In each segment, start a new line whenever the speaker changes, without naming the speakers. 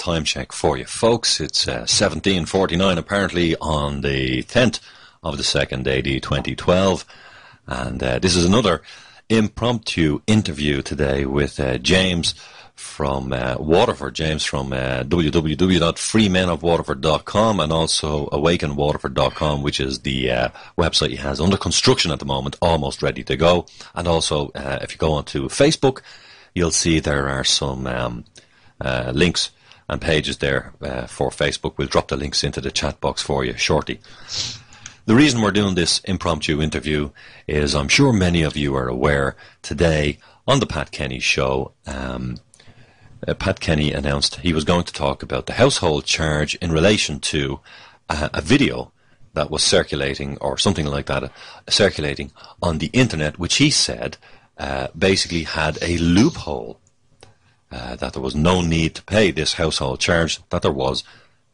time check for you, folks. It's 17:49 apparently on the 10th of the 2nd AD 2012. And this is another impromptu interview today with James from Waterford. James from www.freemenofwaterford.com and also awakenwaterford.com, which is the website he has under construction at the moment, almost ready to go. And also, if you go onto Facebook, you'll see there are some links and pages there for Facebook. We'll drop the links into the chat box for you shortly. The reason we're doing this impromptu interview is I'm sure many of you are aware today on the Pat Kenny show, Pat Kenny announced he was going to talk about the household charge in relation to a video that was circulating or something like that, circulating on the internet, which he said basically had a loophole, that there was no need to pay this household charge, that there was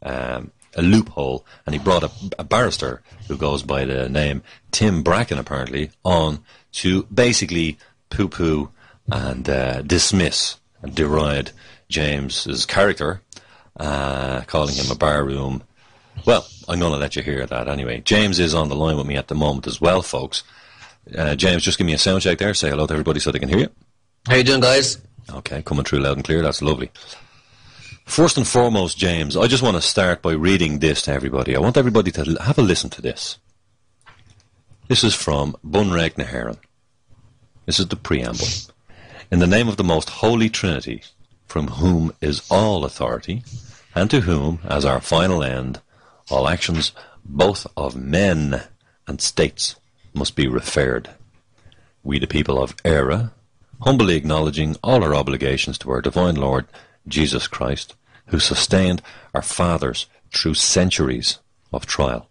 a loophole, and he brought a barrister who goes by the name Tim Bracken apparently on to basically poo-poo and dismiss and deride James's character, calling him a barroom. Well, I'm going to let you hear that anyway. James is on the line with me at the moment as well, folks. James, just give me a sound check there. Say hello to everybody so they can hear you.
How you doing, guys?
Okay, coming through loud and clear. That's lovely. First and foremost, James, I just want to start by reading this to everybody. I want everybody to have a listen to this. This is from Bunreg na HÉireann. This is the preamble. In the name of the most holy Trinity, from whom is all authority, and to whom, as our final end, all actions, both of men and states, must be referred. We, the people of Éire, humbly acknowledging all our obligations to our divine Lord Jesus Christ, who sustained our fathers through centuries of trial.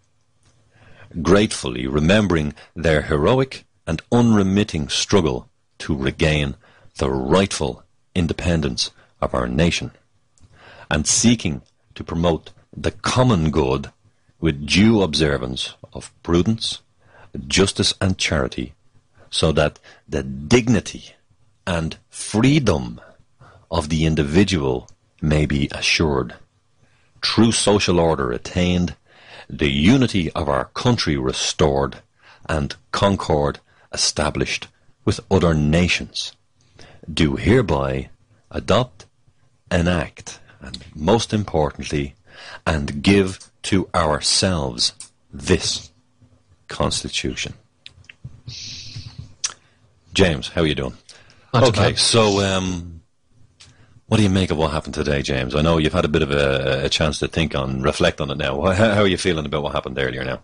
Gratefully remembering their heroic and unremitting struggle to regain the rightful independence of our nation, and seeking to promote the common good with due observance of prudence, justice and charity, so that the dignity and freedom of the individual may be assured, true social order attained, the unity of our country restored, and concord established with other nations, do hereby adopt, enact, and most importantly, and give to ourselves this Constitution. James, how are you doing? Okay, so what do you make of what happened today, James? I know you've had a bit of a chance to reflect on it now. How are you feeling about what happened earlier now?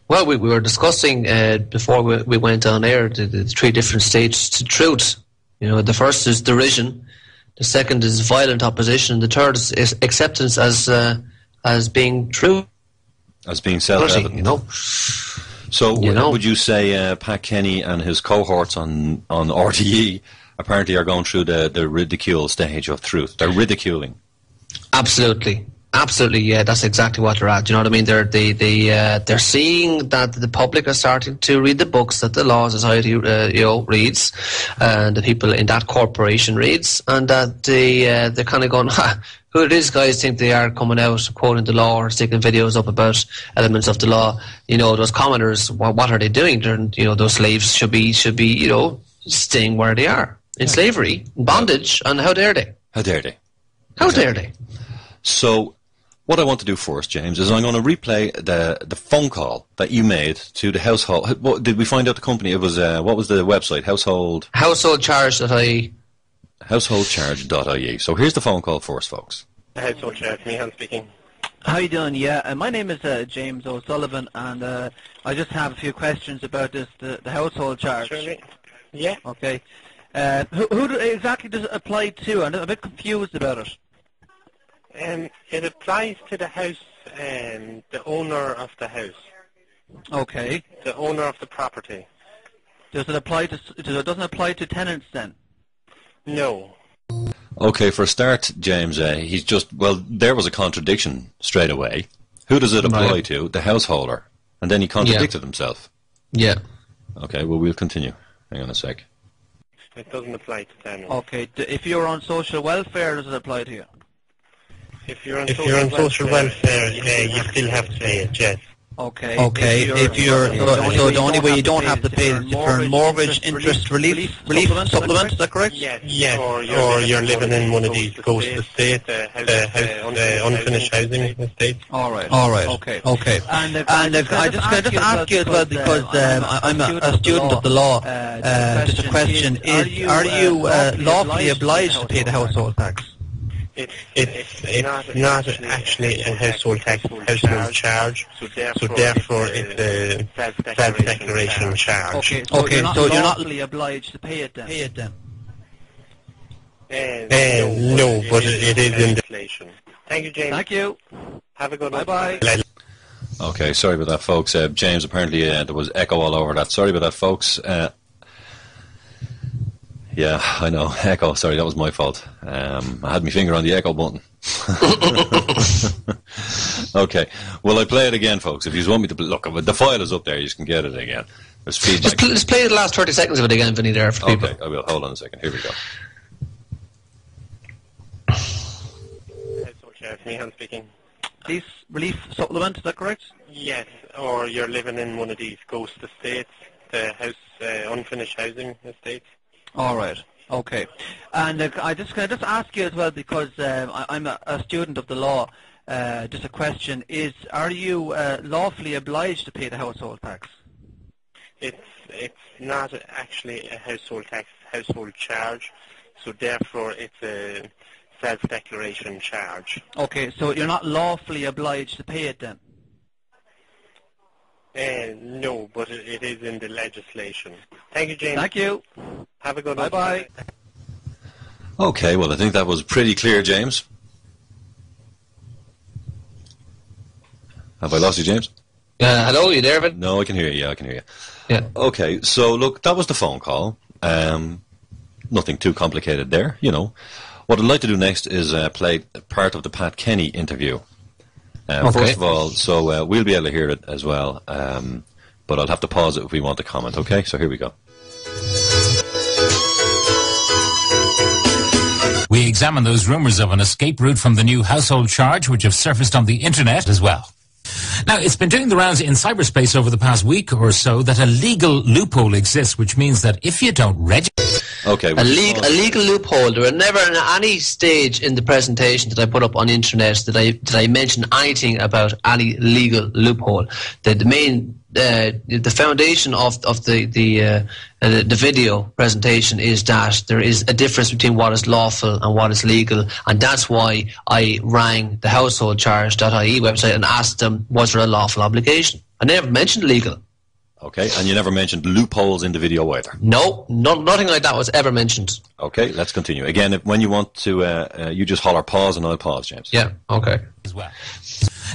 Well, we were discussing before we went on air the three different stages to truth. You know, the first is derision, the second is violent opposition, the third is acceptance as being true, as being self-evident. You know.
So, would you say Pat Kenny and his cohorts on RTE apparently are going through the ridicule stage of truth? They're ridiculing.
Absolutely, yeah. That's exactly what they're at. You know what I mean? They're seeing that the public are starting to read the books that the Law Society reads, and the people in that corporation reads, and that they're kind of going, who these guys think they are, coming out quoting the law or sticking videos up about elements of the law. You know, those commoners, what are they doing? Those slaves should be staying where they are, in slavery, in bondage, and how dare they?
How dare they?
How dare they?
So, what I want to do first, James, is I'm going to replay the phone call that you made to the household. What, did we find out the company? It was, what was the website?
Householdcharge.ie.
Householdcharge.ie. So here's the phone call first, folks.
Household Charge, Meehan speaking.
How you doing? Yeah, my name is James O'Sullivan, and I just have a few questions about the household charge.
Surely. Yeah.
Okay. Who exactly does it apply to? I'm a bit confused about it.
It applies to the house, the owner of the house.
Okay.
The owner of the property.
Does it apply to? It doesn't apply to tenants then?
No.
Okay, for a start, James, there was a contradiction straight away. Who does it apply to? The householder. And then he contradicted himself.
Yeah.
Okay, well, we'll continue. Hang on a sec.
It doesn't apply to them.
Okay. If you're on social welfare, does it apply to you?
If you're on social welfare, you still have to pay it, yes.
Okay.
So the only way you don't have to pay is for mortgage interest relief supplement, is that correct?
Yes, or you're living in one of these ghost estates, unfinished housing estates.
All right. Okay. And
I just ask you as well, because I'm a student of the law. Just a question: are you lawfully obliged to pay the household tax?
It's not actually a household charge, so therefore it's a self-declaration charge.
Okay, so you're not lawfully obliged to pay it then?
No, but it is in legislation. Thank you, James.
Thank you.
Have a good one.
Bye-bye.
Okay, sorry about that, folks. James, apparently there was echo all over that. Sorry about that, folks. Yeah, I know. Echo, sorry, that was my fault. I had my finger on the echo button. Okay, well, I play it again, folks. If you want me to look, the file is up there. You can get it again. There's feedback.
Just play the last 30 seconds of it again, Vinny, there for people.
Okay, I will. Hold on a second. Here we go.
Mihan speaking.
Police relief supplement, is that correct?
Yes, or you're living in one of these ghost estates, the unfinished housing estates.
All right. Okay. And can I just ask you as well, because I'm a student of the law, just a question, are you lawfully obliged to pay the household tax?
It's not actually a household charge, so therefore it's a self-declaration charge.
Okay, so you're not lawfully obliged to pay it then?
No, but it is in the legislation. Thank you, James.
Thank you.
Have a good one.
Bye-bye.
Okay, well, I think that was pretty clear, James. Have I lost you, James?
Hello, you there, Vin?
No, I can hear you. Yeah, I can hear you.
Yeah.
Okay, so look, that was the phone call. Nothing too complicated there, you know. What I'd like to do next is play part of the Pat Kenny interview.
Okay.
First of all, so we'll be able to hear it as well, but I'll have to pause it if we want to comment, okay? So here we go.
We examine those rumours of an escape route from the new household charge, which have surfaced on the internet as well. Now, it's been doing the rounds in cyberspace over the past week or so that a legal loophole exists, which means that if you don't register...
Okay.
A legal loophole. There were never at any stage in the presentation that I put up on the internet did I mention anything about any legal loophole. The foundation of the video presentation is that there is a difference between what is lawful and what is legal, and that's why I rang the householdcharge.ie website and asked them, was there a lawful obligation? I never mentioned legal.
Okay, and you never mentioned loopholes in the video either?
No, nothing like that was ever mentioned.
Okay, let's continue. Again, when you want to, you just holler pause and I'll pause, James.
Yeah, okay.
As well.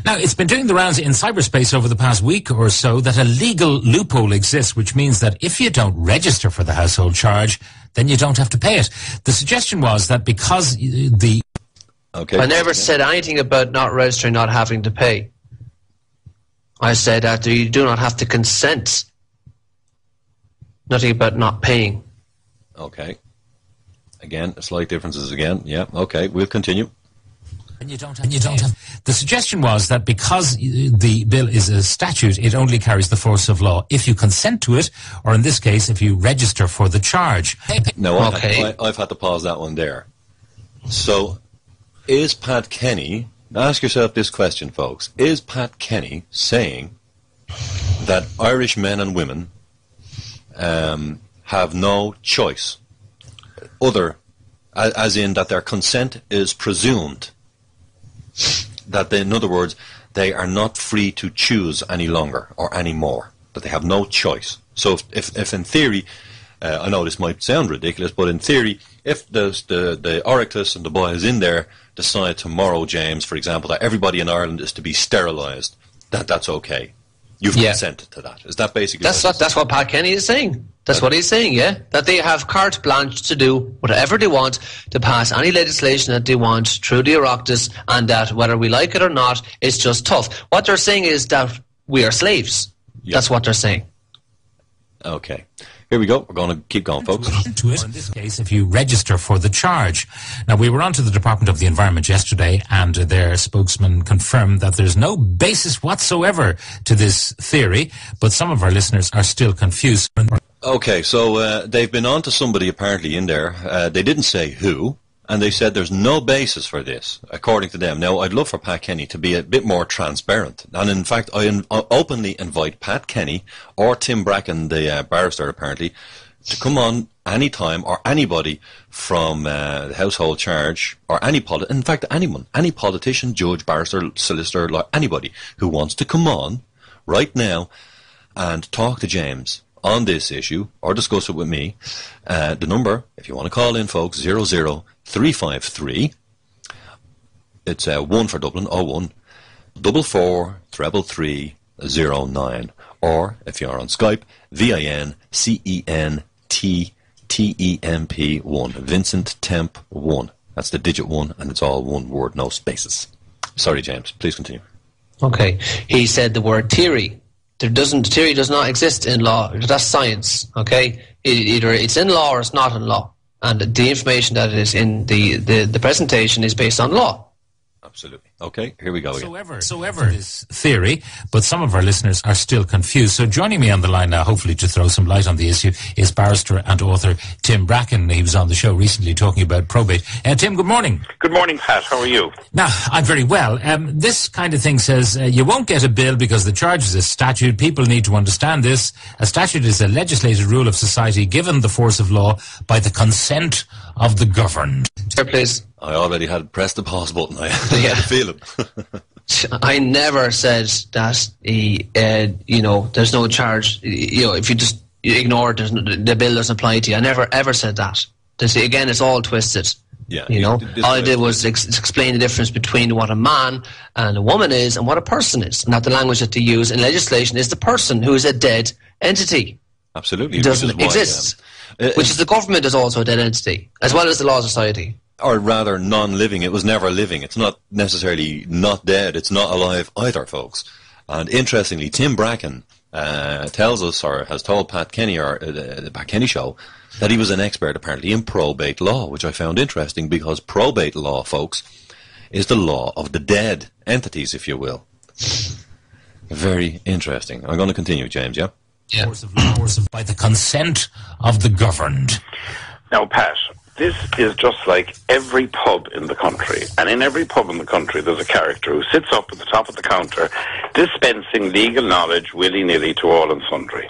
Now, it's been doing the rounds in cyberspace over the past week or so that a legal loophole exists, which means that if you don't register for the household charge, then you don't have to pay it. The suggestion was that because the...
Okay.
I never said anything about not registering, not having to pay. I said that you do not have to consent. Nothing about not paying.
Okay. Again, slight differences again. Yeah, okay, we'll continue.
And you don't have. The suggestion was that because the bill is a statute, it only carries the force of law if you consent to it, or in this case, if you register for the charge.
No, I've had to pause that one there. So, is Pat Kenny... Ask yourself this question, folks. Is Pat Kenny saying that Irish men and women have no choice, as in that their consent is presumed, that they, in other words, they are not free to choose any longer or any more, that they have no choice? So if in theory, I know this might sound ridiculous, but in theory, if the Oriclus and the boys in there decide tomorrow, James, for example, that everybody in Ireland is to be sterilised, that's okay. You've consented to that. Is that basically
that's what Pat Kenny is saying. That's what he's saying, yeah? That they have carte blanche to do whatever they want, to pass any legislation that they want through the Oireachtas, and that whether we like it or not, it's just tough. What they're saying is that we are slaves. Yep. That's what they're saying.
Okay. Here we go. We're going to keep going, folks.
To it, in this case, if you register for the charge. Now, we were on to the Department of the Environment yesterday, and their spokesman confirmed that there's no basis whatsoever to this theory, but some of our listeners are still confused.
Okay, so they've been on to somebody apparently in there. They didn't say who, and they said there's no basis for this, according to them. Now, I'd love for Pat Kenny to be a bit more transparent. And in fact, I openly invite Pat Kenny or Tim Bracken, the barrister apparently, to come on any time, or anybody from the household charge, or in fact, anyone, any politician, judge, barrister, solicitor, anybody who wants to come on right now and talk to James on this issue, or discuss it with me. The number, if you want to call in, folks, 00353. It's 1 for Dublin, 01 44 333 09. Or, if you're on Skype, VINCENTTEMP1. Vincent Temp 1. That's the digit 1, and it's all one word, no spaces. Sorry, James. Please continue.
Okay. He said the word theory. Theory does not exist in law. That's science, okay? Either it's in law or it's not in law. And the information that is in the presentation is based on law.
Absolutely. Okay, here we go again.
Soever this theory, but some of our listeners are still confused. So joining me on the line now, hopefully to throw some light on the issue, is barrister and author Tim Bracken. He was on the show recently talking about probate. Tim, good morning.
Good morning, Pat. How are you?
Now, I'm very well. This kind of thing says you won't get a bill because the charge is a statute. People need to understand this. A statute is a legislated rule of society given the force of law by the consent of the governed.
Sir, please.
I already had pressed the pause button. I had a feeling.
I never said that, there's no charge. If you just ignore it, the bill doesn't apply to you. I never, ever said that. Again, it's all twisted.
Yeah,
all I did was explain the difference between what a man and a woman is and what a person is. And that the language that they use in legislation is the person, who is a dead entity.
Absolutely.
It doesn't exist. Which is the government is also a dead entity, as well as the law society.
Or rather, non-living. It was never living. It's not necessarily not dead. It's not alive either, folks. And interestingly, Tim Bracken tells us, or has told Pat Kenny, or the Pat Kenny show, that he was an expert apparently in probate law, which I found interesting, because probate law, folks, is the law of the dead entities, if you will. Very interesting. I'm going to continue, James, yeah?
Yeah. Force of by the consent of the governed.
Now, Pat, this is just like every pub in the country. And in every pub in the country, there's a character who sits up at the top of the counter dispensing legal knowledge willy-nilly to all and sundry.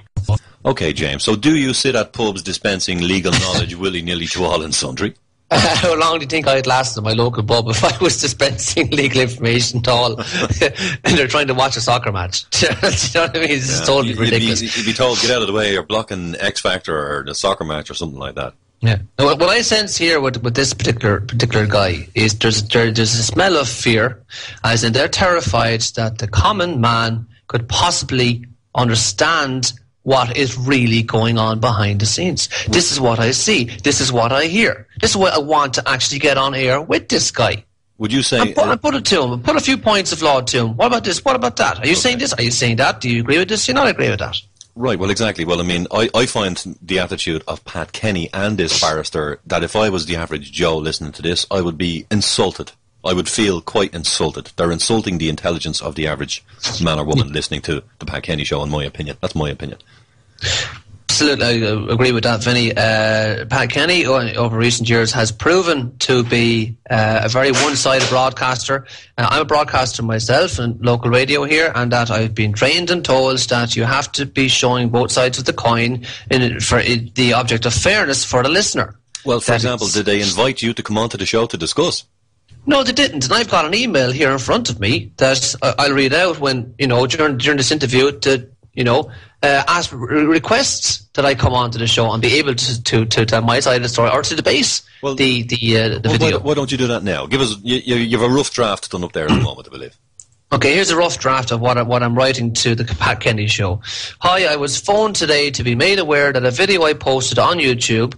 Okay, James, so do you sit at pubs dispensing legal knowledge willy-nilly to all and sundry?
How long do you think I'd last in my local pub if I was dispensing legal information to all and they're trying to watch a soccer match? Do you know what I mean? It's totally ridiculous.
You'd be told, get out of the way, you're blocking X Factor or the soccer match or something like that.
Yeah. Now, what I sense here with this particular guy is there's a smell of fear, as in they're terrified that the common man could possibly understand what is really going on behind the scenes. This is what I see. This is what I hear. This is what I want to actually get on air with this guy.
Would you say...
I put it to him. Put a few points of law to him. What about this? What about that? Are you saying this? Are you saying that? Do you agree with this? Do you not agree with that?
Right, well, exactly. Well, I mean, I find the attitude of Pat Kenny and this barrister that if I was the average Joe listening to this, I would be insulted. I would feel quite insulted. They're insulting the intelligence of the average man or woman listening to the Pat Kenny show, in my opinion. That's my opinion.
Absolutely, I agree with that, Vinny. Pat Kenny, over recent years, has proven to be a very one-sided broadcaster. I'm a broadcaster myself in local radio here, and that I've been trained and told that you have to be showing both sides of the coin for the object of fairness for the listener.
Well, for example, did they invite you to come onto the show to discuss?
No, they didn't, and I've got an email here in front of me that I'll read out when, during this interview to, ask requests that I come onto the show and be able to tell my side of the story or to debate the video.
Why don't you do that now? Give us you have a rough draft done up there at the moment, I believe.
Okay, here's a rough draft of what I'm writing to the Pat Kenny show. Hi, I was phoned today to be made aware that a video I posted on YouTube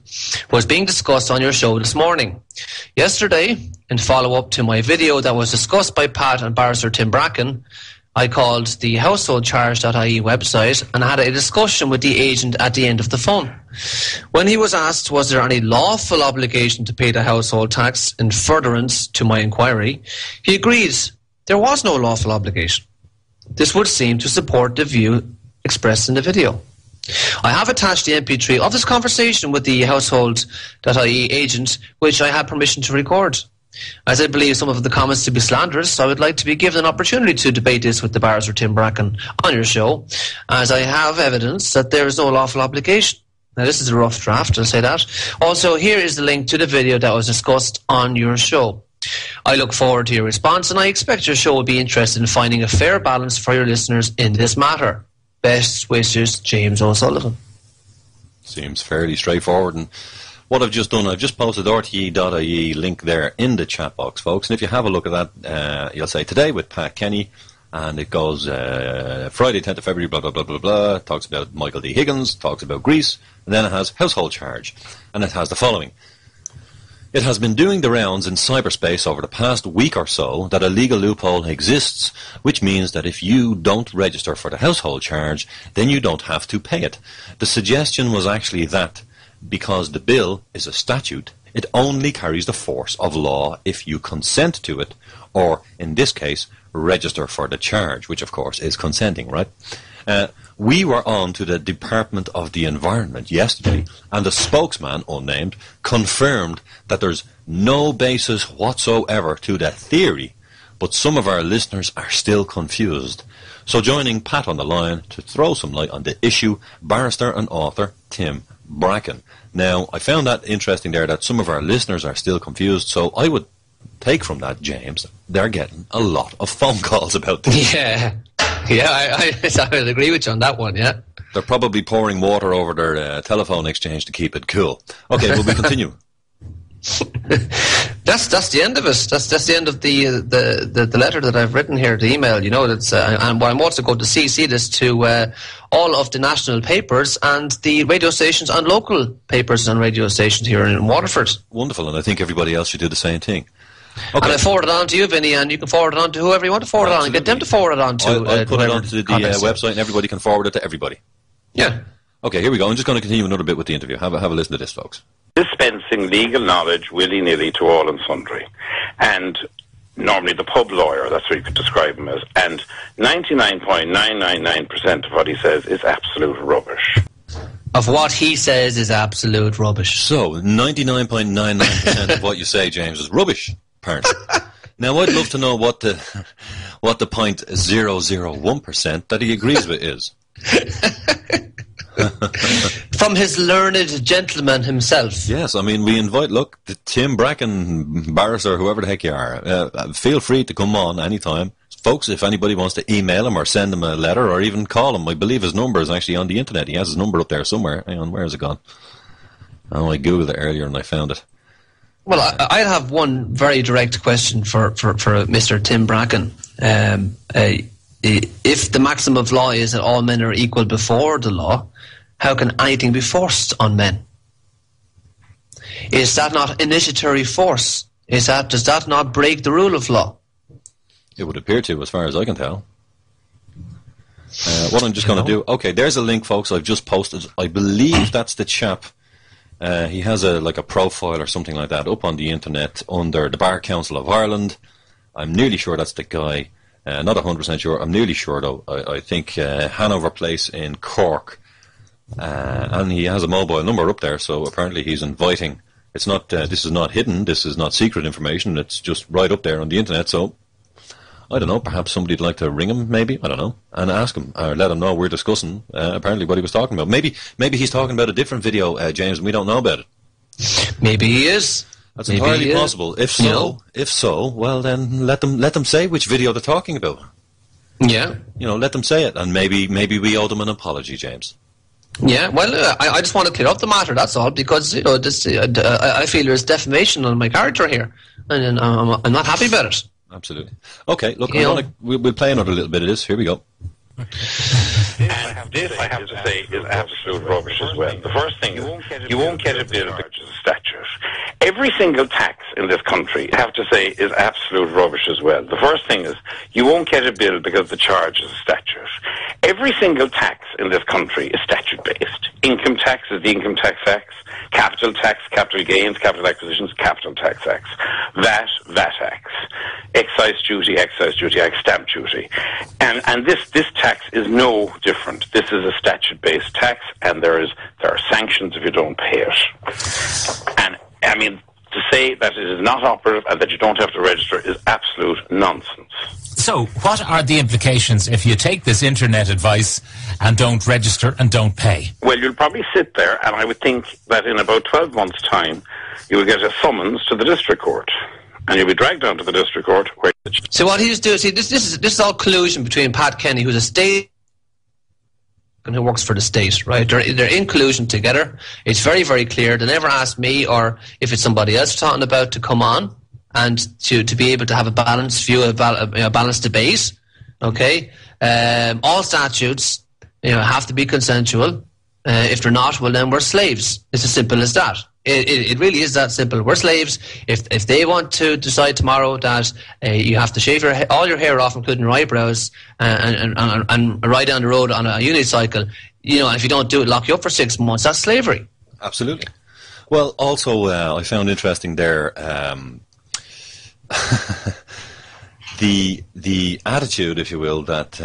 was being discussed on your show this morning. Yesterday, in follow-up to my video that was discussed by Pat and barrister Tim Bracken, I called the householdcharge.ie website and had a discussion with the agent at the end of the phone. When he was asked was there any lawful obligation to pay the household tax in furtherance to my inquiry, he agreed there was no lawful obligation. This would seem to support the view expressed in the video. I have attached the MP3 of this conversation with the household.ie agent, which I had permission to record. As I believe some of the comments to be slanderous, I would like to be given an opportunity to debate this with the barrister Tim Bracken on your show, as I have evidence that there is no lawful obligation. Now, this is a rough draft, I'll say that. Also, here is the link to the video that was discussed on your show. I look forward to your response, and I expect your show will be interested in finding a fair balance for your listeners in this matter. Best wishes, James O'Sullivan.
Seems fairly straightforward. And what I've just done, I've just posted rte.ie link there in the chat box, folks. And if you have a look at that, you'll say Today with Pat Kenny. And it goes Friday, 10th of February, blah, blah, blah, blah, blah. It talks about Michael D. Higgins, talks about Greece. And then it has household charge. And it has the following. It has been doing the rounds in cyberspace over the past week or so that a legal loophole exists, which means that if you don't register for the household charge, then you don't have to pay it. The suggestion was actually that because the bill is a statute, it only carries the force of law if you consent to it, or, in this case, register for the charge, which, of course, is consenting, right? We were on to the Department of the Environment yesterday, and the spokesman, unnamed, confirmed that there's no basis whatsoever to that theory, but some of our listeners are still confused. So joining Pat on the line to throw some light on the issue, barrister and author Tim Bracken. Now, I found that interesting there that some of our listeners are still confused, so I would take from that, James, they're getting a lot of phone calls about this.
I would agree with you on that one, yeah.
They're probably pouring water over their telephone exchange to keep it cool. Okay, will we continue?
That's the end of it. That's the end of the letter that I've written here, the email. You know, that's and I'm also going to CC this to all of the national papers and the radio stations and local papers and radio stations here in Waterford.
Wonderful, and I think everybody else should do the same thing.
Okay. And I forward it on to you, Vinny, and you can forward it on to whoever you want to forward it on, and get them to forward it on to.
I'll put it onto the website, and everybody can forward it to everybody.
Yeah.
Okay, here we go. I'm just going to continue another bit with the interview. Have a listen to this, folks.
Dispensing legal knowledge willy-nilly to all and sundry. And normally the pub lawyer, that's what you could describe him as. And 99.999% of what he says is absolute rubbish.
Of what he says is absolute rubbish.
So, 99.99% of what you say, James, is rubbish, apparently. Now, I'd love to know what the 0.001% that he agrees with is.
From his learned gentleman himself.
Yes, I mean, we invite, look, the Tim Bracken, barrister, whoever the heck you are, feel free to come on anytime. Folks, if anybody wants to email him or send him a letter or even call him, I believe his number is actually on the internet. He has his number up there somewhere. Hang on, where is it gone? Oh, I Googled it earlier and I found it.
Well, I have one very direct question for Mr. Tim Bracken. If the maxim of law is that all men are equal before the law, how can anything be forced on men? Is that not initiatory force? Does that not break the rule of law?
It would appear to, as far as I can tell. What I'm just going to do... Okay, there's a link, folks, I've just posted. I believe that's the chap. He has a profile or something like that up on the internet under the Bar Council of Ireland. I'm nearly sure that's the guy. Not 100% sure. I'm nearly sure, though. I think Hanover Place in Cork. And he has a mobile number up there, so apparently he's inviting. It's not. This is not hidden. This is not secret information. It's just right up there on the internet, so... I don't know, perhaps somebody'd like to ring him, maybe, I don't know, and ask him, or let him know we're discussing, apparently, what he was talking about. Maybe he's talking about a different video, James, and we don't know about it.
Maybe he is.
That's entirely possible. If so, well, then let them say which video they're talking about.
Yeah.
Let them say it, and maybe we owe them an apology, James.
Yeah, well, I just want to clear up the matter, that's all, because, this, I feel there's defamation on my character here, and I'm not happy about it.
Absolutely. Okay, look, we'll play another little bit of this. Here we go.
And this, I have to say, is absolute rubbish as well. The first thing is, you won't get a bill which is a statute. Every single tax in this country, I have to say, is absolute rubbish as well. The first thing is, you won't get a bill because the charge is a statute. Every single tax in this country is statute-based. Income tax is the Income Tax Acts. Capital tax, capital gains, capital acquisitions, Capital Tax Acts. VAT, VAT Acts. Excise duty, Acts, stamp duty. And this tax is no different. This is a statute-based tax, and there are sanctions if you don't pay it. And, I mean, to say that it is not operative and that you don't have to register is absolute nonsense.
So, what are the implications if you take this internet advice and don't register and don't pay?
Well, you'll probably sit there, and I would think that in about 12 months' time, you will get a summons to the district court. And you'll be dragged down to the district court.
So what he's doing, this is all collusion between Pat Kenny, who's a state and who works for the state, right? They're in collusion together. It's very, very clear. They never asked me, or if it's somebody else talking about, to come on and to be able to have a balanced view, a balanced debate. Okay, all statutes, have to be consensual. If they're not, well, then we're slaves. It's as simple as that. It really is that simple. We're slaves. If they want to decide tomorrow that you have to shave all your hair off, including your eyebrows, and ride down the road on a unicycle, and if you don't do it, lock you up for 6 months. That's slavery.
Absolutely. Well, also, I found interesting there the attitude, if you will, that,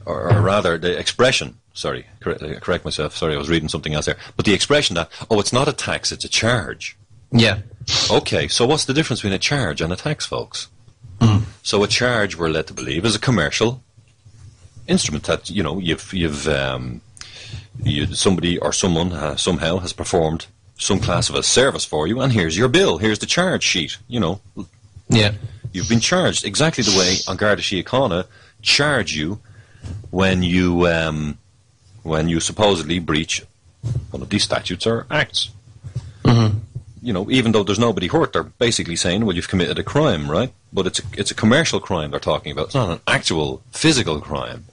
or rather the expression. Sorry, correct myself. Sorry, I was reading something else there. But the expression that, it's not a tax, it's a charge.
Yeah.
Okay, so what's the difference between a charge and a tax, folks? Mm. So a charge, we're led to believe, is a commercial instrument that, somebody or someone somehow has performed some class of a service for you, and here's your bill, here's the charge sheet,
Yeah.
You've been charged exactly the way An Garda Síochána charge you when you supposedly breach one of these statutes or acts.
Mm-hmm.
Even though there's nobody hurt, they're basically saying, well, you've committed a crime, right? But it's a commercial crime they're talking about. It's not an actual physical crime.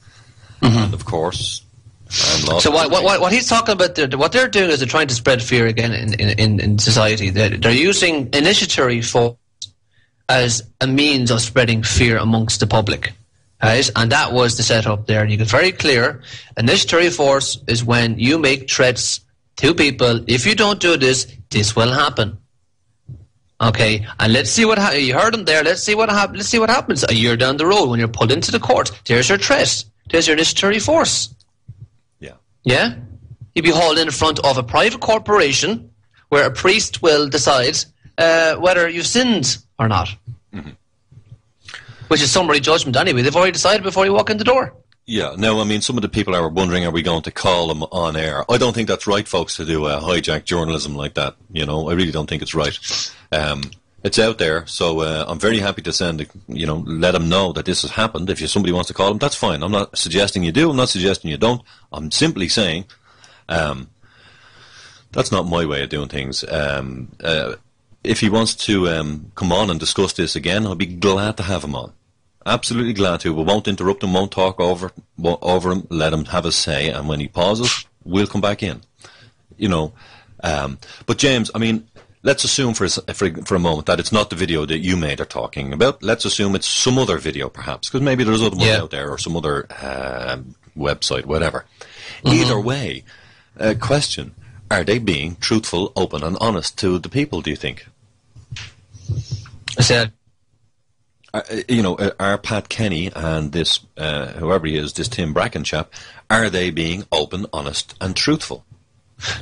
Mm-hmm. And, of course,
so what he's talking about, what they're doing is they're trying to spread fear again in society. They're using initiatory force as a means of spreading fear amongst the public. Right? And that was the setup there. And you get very clear, initiatory force is when you make threats to people. If you don't do this, this will happen. Okay, and let's see what you heard him there. Let's see what happens. Let's see what happens a year down the road when you're pulled into the court. There's your threat. There's your initiatory force. Yeah. You'd be hauled in front of a private corporation where a priest will decide whether you've sinned or not. Mm-hmm. Which is summary judgment anyway. They've already decided before you walk in the door.
Yeah, no, I mean, some of the people are wondering, are we going to call them on air? I don't think that's right, folks, to do hijack journalism like that. I really don't think it's right. It's out there, so I'm very happy to send, let them know that this has happened. If somebody wants to call them, that's fine. I'm not suggesting you do. I'm not suggesting you don't. I'm simply saying that's not my way of doing things. If he wants to come on and discuss this again, I'll be glad to have him on. Absolutely glad to. We won't interrupt him, won't talk over him, let him have a say, and when he pauses, we'll come back in. But James, I mean, let's assume for a moment that it's not the video that you made are talking about. Let's assume it's some other video, perhaps, because maybe there's other ones out there or some other website, whatever. Mm-hmm. Either way, question, are they being truthful, open and honest to the people, do you think?
I said...
are Pat Kenny and this, whoever he is, this Tim Bracken chap, are they being open, honest and truthful?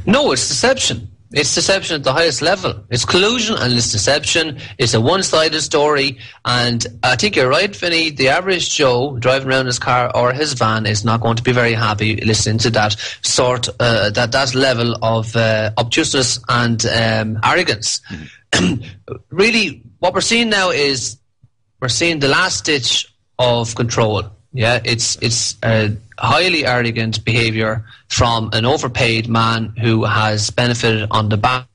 No, it's deception. It's deception at the highest level. It's collusion and it's deception. It's a one-sided story. And I think you're right, Vinny. The average Joe driving around his car or his van is not going to be very happy listening to that that level of obtuseness and arrogance. Mm-hmm. Really, what we're seeing now is we're seeing the last stitch of control. Yeah, it's highly arrogant behaviour from an overpaid man who has benefited on the back of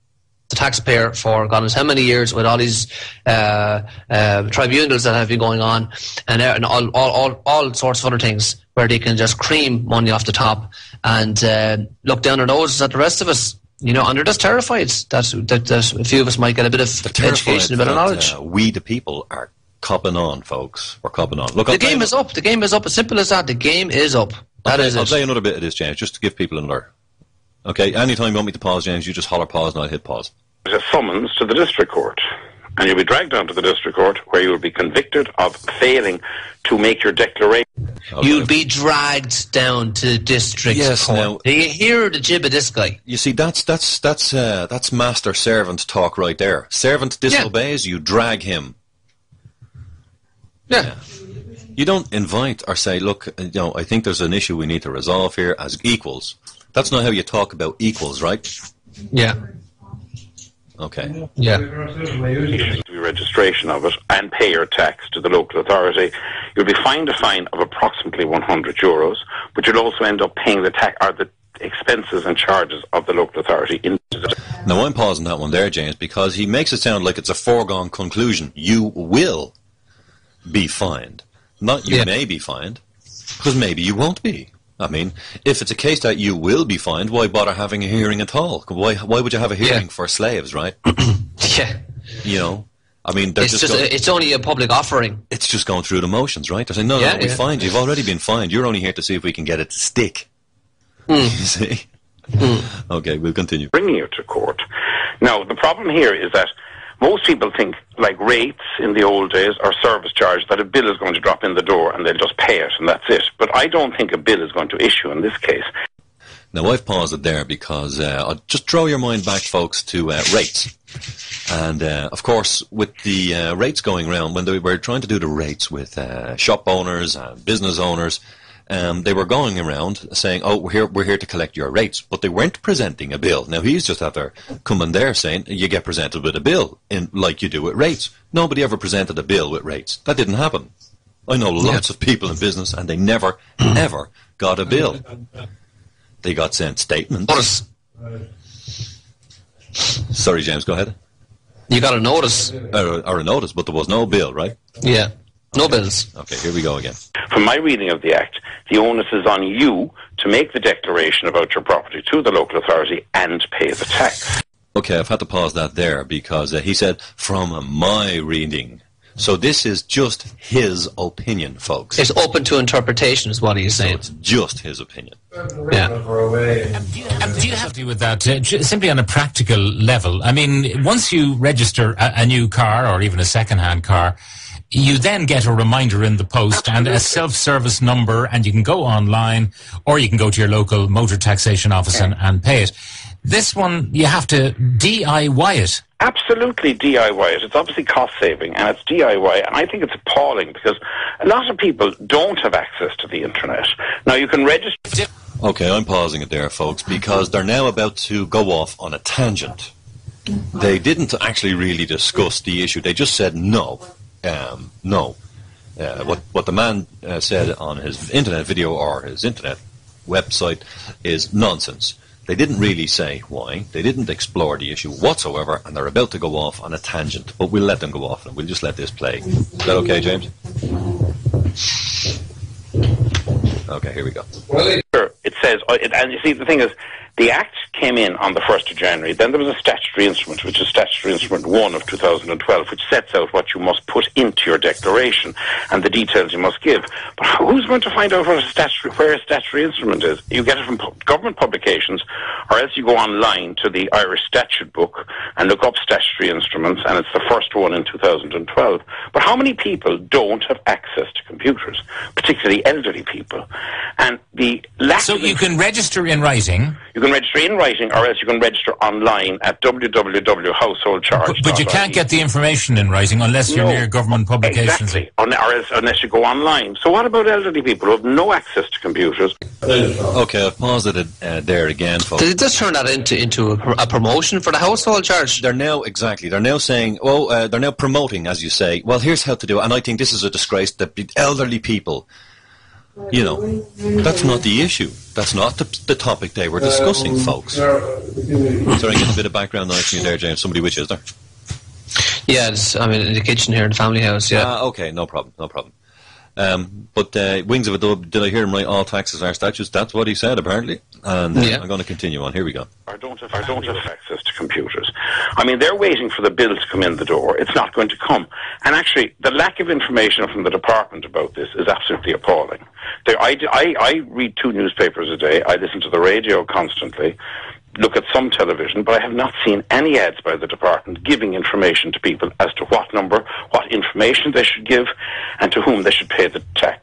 the taxpayer for God knows how many years, with all these tribunals that have been going on, and all sorts of other things where they can just cream money off the top and look down their noses at the rest of us. You know, and they're just terrified that a few of us might get a bit of education, a bit of knowledge.
We, the people, are copping on, folks. We're copping on. Look,
the game is up. The game is up. As simple as that. The game is up.
I'll say another bit of this, James, just to give people another. Okay, anytime you want me to pause, James, you just holler pause and I'll hit pause.
There's a summons to the district court. And you'll be dragged down to the district court where you will be convicted of failing to make your declaration.
Okay. You'll be dragged down to district court.
Now,
do you hear the jib of this guy?
You see, that's master servant talk right there. Servant disobeys, you drag him.
Yeah.
You don't invite or say, look, I think there's an issue we need to resolve here as equals. That's not how you talk about equals, right?
Yeah.
Okay.
Yeah.
Registration of it and pay your tax to the local authority. You'll be fined a fine of approximately €100, but you'll also end up paying the tax or the expenses and charges of the local authority.
Now I'm pausing that one there, James, because he makes it sound like it's a foregone conclusion. You will be fined, not you may be fined, because maybe you won't be. I mean, if it's a case that you will be fined, why bother having a hearing at all? Why would you have a hearing for slaves, right?
Yeah.
You know, I mean,
it's only a public offering.
It's just going through the motions, right? They're saying, no, we fined you. You've already been fined. You're only here to see if we can get it to stick. You see? Okay, we'll continue.
Bringing you to court. Now, the problem here is that most people think, like rates in the old days or service charge, that a bill is going to drop in the door and they'll just pay it and that's it. But I don't think a bill is going to issue in this case.
Now, I've paused it there because I'll just draw your mind back, folks, to rates. And, of course, with the rates going around, when they were trying to do the rates with shop owners and business owners, they were going around saying, oh, we're here to collect your rates. But they weren't presenting a bill. Now, he's just out there coming there saying, you get presented with a bill, like you do with rates. Nobody ever presented a bill with rates. That didn't happen. I know lots of people in business, and they never, ever got a bill. They got sent statements. Sorry, James, go ahead.
You got a notice.
Or a notice, but there was no bill, right?
Yeah. No bills.
Okay, here we go again.
From my reading of the Act, the onus is on you to make the declaration about your property to the local authority and pay the tax.
Okay, I've had to pause that there because he said, from my reading. So this is just his opinion, folks.
It's open to interpretation is what he's saying.
So it's just his opinion.
Yeah.
Do you have to do with that simply on a practical level? I mean, once you register a new car or even a second-hand car, you then get a reminder in the post and a self-service number, and you can go online or you can go to your local motor taxation office and pay it. This one, you have to DIY it.
Absolutely DIY it. It's obviously cost-saving, and it's DIY, and I think it's appalling because a lot of people don't have access to the internet. Now, you can register...
Okay, I'm pausing it there, folks, because they're now about to go off on a tangent. They didn't actually really discuss the issue. They just said no. No. What the man said on his internet video or his internet website is nonsense. They didn't really say why. They didn't explore the issue whatsoever, and they're about to go off on a tangent. But we'll let them go off, and we'll just let this play. Is that okay, James? Okay, here we go.
It says, and you see, the thing is, the Act came in on the 1st of January. Then there was a statutory instrument, which is Statutory Instrument 1 of 2012, which sets out what you must put into your declaration and the details you must give. But who's going to find out where a statutory instrument is? You get it from government publications, or else you go online to the Irish Statute Book and look up statutory instruments, and it's the first one in 2012. But how many people don't have access to computers, particularly elderly people? And the lack
So you can register in writing.
You can register in writing, or else you can register online at www.householdcharge.ie.
But you can't get the information in writing unless you're near government publications.
Exactly, unless you go online. So what about elderly people who have no access to computers?
Okay, I've paused it there again, folks.
Did this turn that into a promotion for the household charge?
They're now saying, they're now promoting, as you say, well, here's how to do it. And I think this is a disgrace that elderly people... You know, that's not the issue. That's not the topic they were discussing, folks. Sorry, get a bit of background noise from you there, James. Somebody which is there?
Yeah, I'm in the kitchen here in the family house, yeah.
Okay, no problem. But Wings of a Dub, did I hear him right? All taxes are statutes. That's what he said, apparently. And I'm going to continue on. Here we go.
Or don't have access to computers. I mean, they're waiting for the bill to come in the door. It's not going to come. And actually, the lack of information from the department about this is absolutely appalling. I read 2 newspapers a day. I listen to the radio constantly, look at some television, but I have not seen any ads by the department giving information to people as to what number, what information they should give, and to whom they should pay the tax.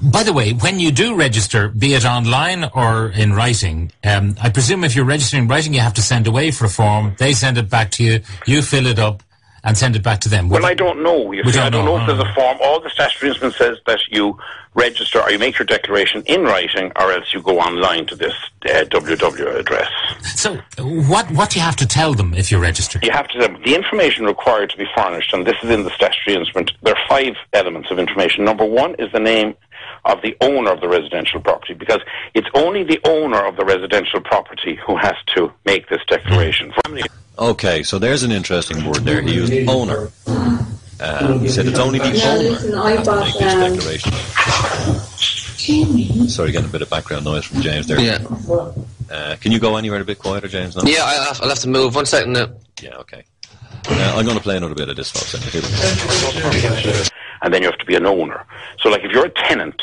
By the way, when you do register, be it online or in writing, I presume if you're registering in writing, you have to send away for a form. They send it back to you. You fill it up and send it back to them.
Well, I don't know. I don't know if there's a form. All the statutory instrument says that you register or you make your declaration in writing, or else you go online to this www address.
So what do you have to tell them if you register?
You have to tell them the information required to be furnished, and this is in the statutory instrument. There are 5 elements of information. Number 1 is the name of the owner of the residential property, because it's only the owner of the residential property who has to make this declaration.
Okay, so there's an interesting word there. He used owner. He said it's only the owner who has to make this declaration. Sorry, getting a bit of background noise from James there.
Yeah.
Can you go anywhere a bit quieter, James? No?
Yeah, I'll have to move. 1 second now.
Yeah, okay. I'm going to play another bit of this, folks. Here we go.
And then you have to be an owner. So, like, if you're a tenant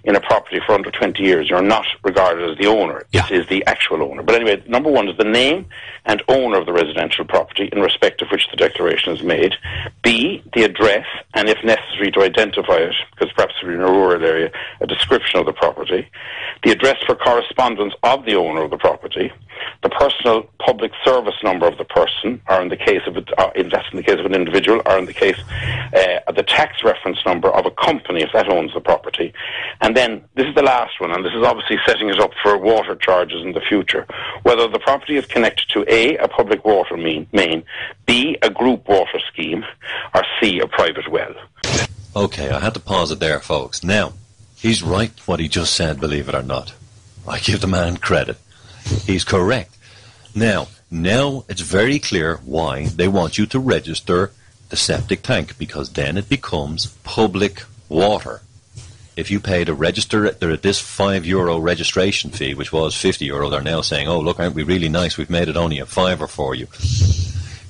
in a property for under 20 years, you're not regarded as the owner.
Yeah.
It is the actual owner. But anyway, number 1 is the name and owner of the residential property in respect of which the declaration is made. B, the address, and if necessary to identify it, because perhaps if you're in a rural area, a description of the property. The address for correspondence of the owner of the property. The personal public service number of the person, or in the case of it, that's in the case of an individual, or in the case of the tax reference number of a company if that owns the property. And then, this is the last one, and this is obviously setting it up for water charges in the future. Whether the property is connected to A, a public water main, B, a group water scheme, or C, a private well.
Okay, I had to pause it there, folks. Now, he's right what he just said, believe it or not. I give the man credit. He's correct. Now it's very clear why they want you to register the septic tank, because then it becomes public water. If you pay to register it, they're at this €5 registration fee, which was €50. They're now saying, oh, look, aren't we really nice? We've made it only a £5 for you.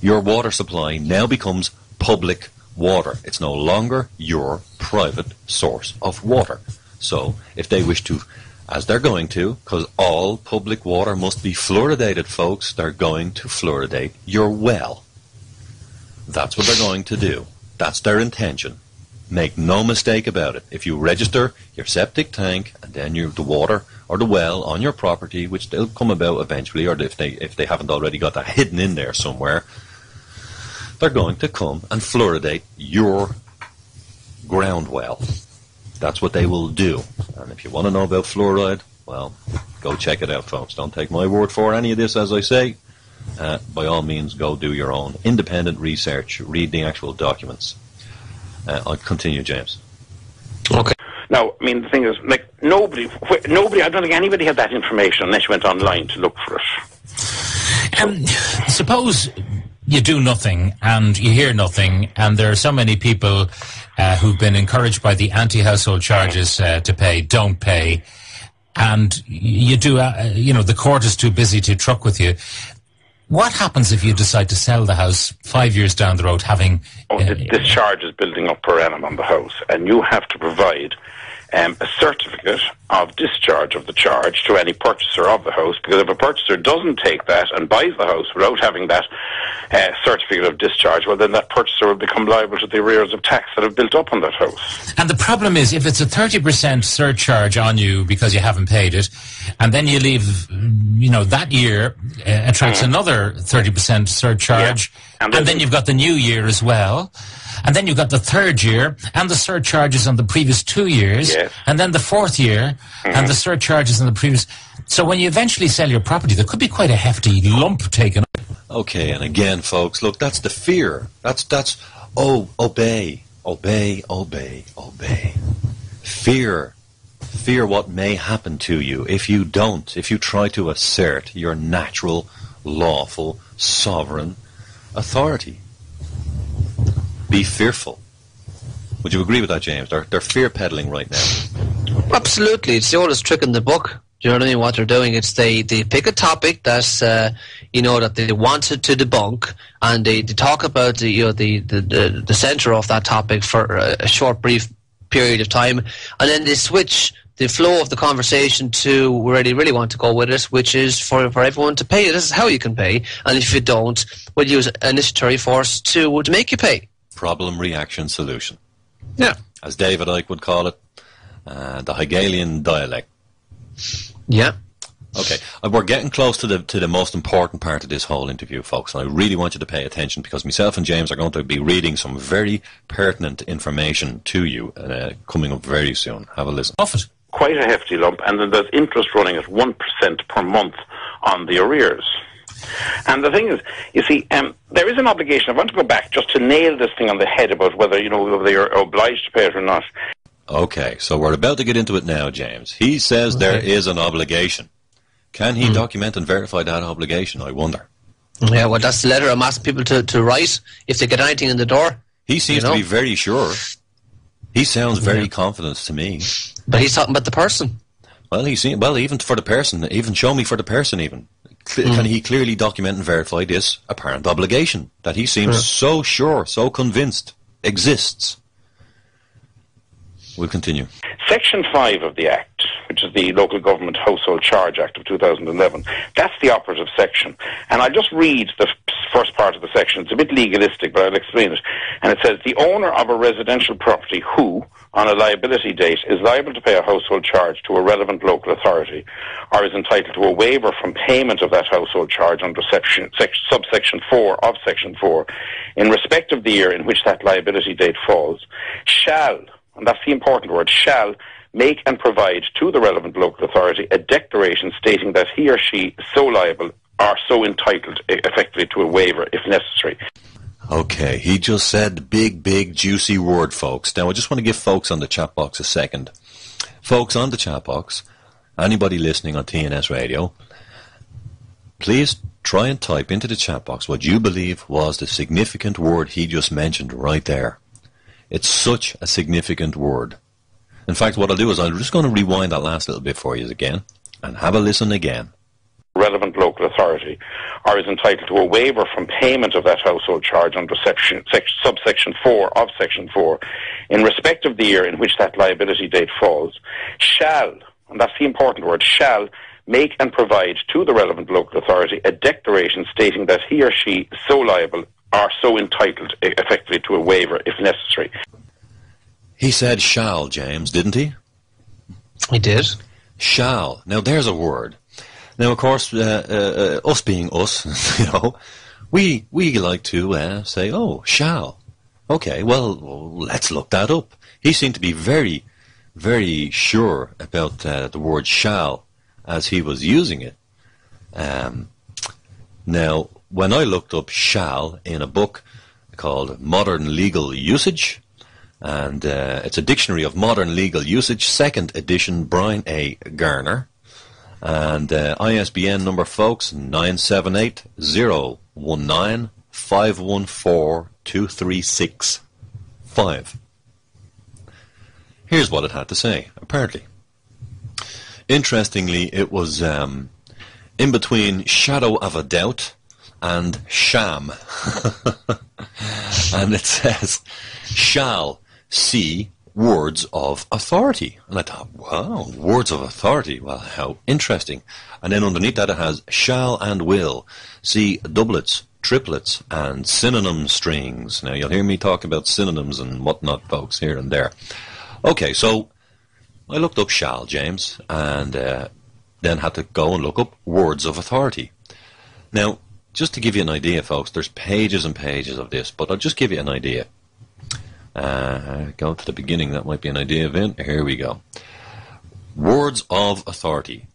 Your water supply now becomes public water. It's no longer your private source of water. So if they wish to, as they're going to, because all public water must be fluoridated, folks, they're going to fluoridate your well. That's what they're going to do. That's their intention. Make no mistake about it. If you register your septic tank and then the water or the well on your property, which they'll come about eventually, or if they haven't already got that hidden in there somewhere, they're going to come and fluoridate your ground well. That's what they will do. And if you want to know about fluoride, well, go check it out, folks. Don't take my word for any of this, as I say. By all means, go do your own independent research. Read the actual documents. I'll continue, James.
Okay.
Now, I mean, the thing is, like, nobody, I don't think anybody had that information unless you went online to look for it.
Suppose you do nothing and you hear nothing, and there are so many people who've been encouraged by the anti-household charges to pay, don't pay, and you do, the court is too busy to truck with you. What happens if you decide to sell the house 5 years down the road having...
this charge is building up per annum on the house, and you have to provide a certificate of discharge of the charge to any purchaser of the house, because if a purchaser doesn't take that and buys the house without having that certificate of discharge, well, then that purchaser will become liable to the arrears of tax that have built up on that house.
And the problem is, if it's a 30% surcharge on you because you haven't paid it, and then you leave, that year attracts another 30% surcharge, and then you've got the new year as well, and then you've got the third year, and the surcharges on the previous 2 years, and then the fourth year, and the surcharges on the previous... So when you eventually sell your property, there could be quite a hefty lump taken up.
Okay, and again, folks, look, that's the fear. That's obey. Fear what may happen to you if you try to assert your natural, lawful, sovereign authority. Be fearful. Would you agree with that, James? They're fear peddling right now.
Absolutely. It's the oldest trick in the book. Do you know what I mean? What they're doing, it's they pick a topic that's that they wanted to debunk, and they talk about the centre of that topic for a short, brief period of time, and then they switch the flow of the conversation to where they really want to go with it, which is for everyone to pay. This is how you can pay, and if you don't, we'll use initiatory force to make you pay.
Problem, reaction, solution.
Yeah.
As David Icke would call it, the Hegelian dialect.
Yeah.
Okay, we're getting close to the most important part of this whole interview, folks, and I really want you to pay attention, because myself and James are going to be reading some very pertinent information to you coming up very soon. Have a listen.
Off it.
Quite a hefty lump, and then there's interest running at 1% per month on the arrears. And the thing is, you see, there is an obligation. I want to go back just to nail this thing on the head about whether you're obliged to pay it or not.
Okay, so we're about to get into it now, James. He says there is an obligation. Can he document and verify that obligation, I wonder?
Yeah, well, that's the letter I'm asking people to write if they get anything in the door.
He seems to be very sure. He sounds very confident to me.
But he's talking about the person.
Well, even for the person, even show me for the person even. Can he clearly document and verify this apparent obligation that he seems so sure, so convinced exists? We'll continue.
Section 5 of the Act, which is the Local Government Household Charge Act of 2011, that's the operative section. And I'll just read the first part of the section. It's a bit legalistic, but I'll explain it. And it says, the owner of a residential property who, on a liability date, is liable to pay a household charge to a relevant local authority, or is entitled to a waiver from payment of that household charge under subsection 4 of Section 4, in respect of the year in which that liability date falls, shall, and that's the important word, shall make and provide to the relevant local authority a declaration stating that he or she is so liable or so entitled effectively to a waiver if necessary.
Okay, he just said big, juicy word, folks. Now, I just want to give folks on the chat box a second. Folks on the chat box, anybody listening on TNS Radio, please try and type into the chat box what you believe was the significant word he just mentioned right there. It's such a significant word. In fact, what I'll do is I'm just going to rewind that last little bit for you again and have a listen again.
Relevant local authority, or is entitled to a waiver from payment of that household charge under subsection 4 of Section 4, in respect of the year in which that liability date falls, shall, and that's the important word, shall make and provide to the relevant local authority a declaration stating that he or she is so liable or so entitled effectively to a waiver if necessary.
He said shall, James, didn't he?
He did.
Shall. Now, there's a word. Now, of course, us being us, we like to say, oh, shall. Okay, well, let's look that up. He seemed to be very, very sure about the word shall as he was using it. Now, when I looked up shall in a book called Modern Legal Usage, and it's a dictionary of modern legal usage, 2nd edition, Brian A. Garner, and ISBN number, folks, 978-019-514-236-5. Here's what it had to say, apparently. Interestingly, it was in between shadow of a doubt and sham. And it says, shall see words of authority. And I thought, wow, words of authority. Well, how interesting. And then underneath that it has shall and will see doublets, triplets, and synonym strings. Now, you'll hear me talk about synonyms and whatnot, folks, here and there. Okay, so I looked up shall, James, and then had to go and look up words of authority. Now, just to give you an idea, folks, there's pages and pages of this, but I'll just give you an idea. Go to the beginning, that might be an idea of it. Here we go. Words of authority.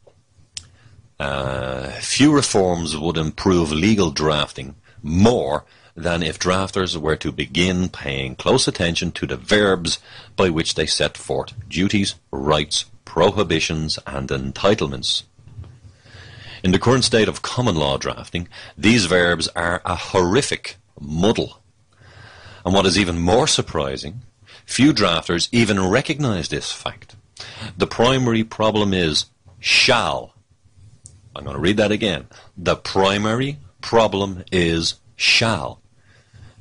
Few reforms would improve legal drafting more than if drafters were to begin paying close attention to the verbs by which they set forth duties, rights, prohibitions, and entitlements. In the current state of common law drafting, these verbs are a horrific muddle. And what is even more surprising, Few drafters even recognize this fact. The primary problem is shall. I'm going to read that again. The primary problem is shall,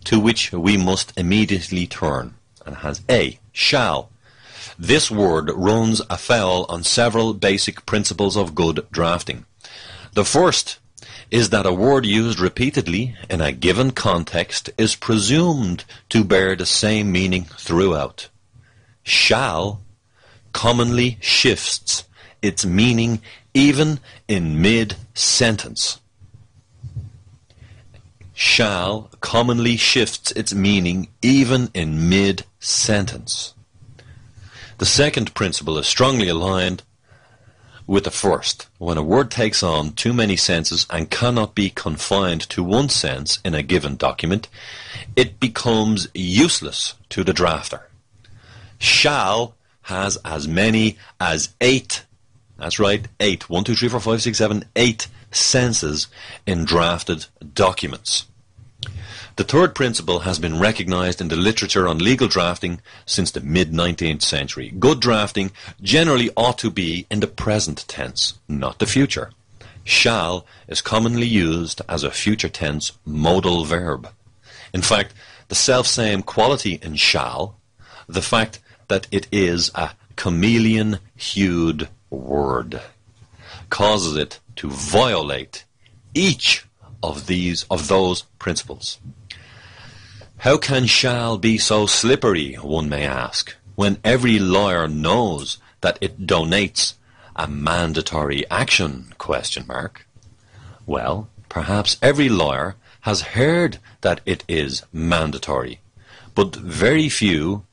to which we must immediately turn, and has A, shall. This word runs afoul on several basic principles of good drafting. The first is that a word used repeatedly in a given context is presumed to bear the same meaning throughout. Shall commonly shifts its meaning even in mid-sentence. Shall commonly shifts its meaning even in mid-sentence. The second principle is strongly aligned with the first. When a word takes on too many senses and cannot be confined to one sense in a given document, it becomes useless to the drafter. Shall has as many as 8, that's right, 8, 1, 2, 3, 4, 5, 6, 7, 8 senses in drafted documents. The third principle has been recognized in the literature on legal drafting since the mid-19th century. Good drafting generally ought to be in the present tense, not the future. Shall is commonly used as a future tense modal verb. In fact, the selfsame quality in shall, the fact that it is a chameleon-hued word, causes it to violate each of those principles. How can shall be so slippery, one may ask, when every lawyer knows that it donates a mandatory action, ? Well, perhaps every lawyer has heard that it is mandatory, but very few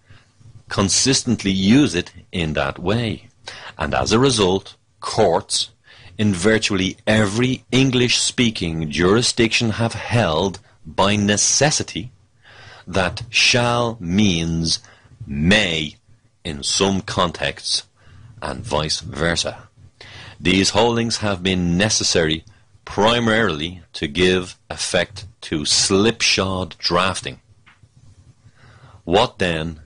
consistently use it in that way. And as a result, courts in virtually every English-speaking jurisdiction have held by necessity that shall means may in some contexts and vice versa. These holdings have been necessary primarily to give effect to slipshod drafting. What then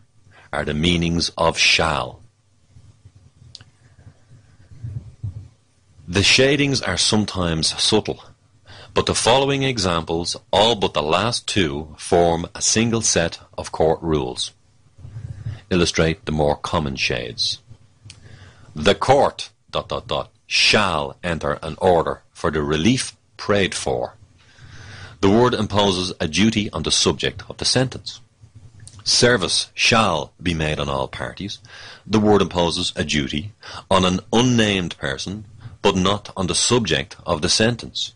are the meanings of shall? The shadings are sometimes subtle, but the following examples, all but the last two, form a single set of court rules. Illustrate the more common shades. The court, ... shall enter an order for the relief prayed for. The word imposes a duty on the subject of the sentence. Service shall be made on all parties. The word imposes a duty on an unnamed person, but not on the subject of the sentence.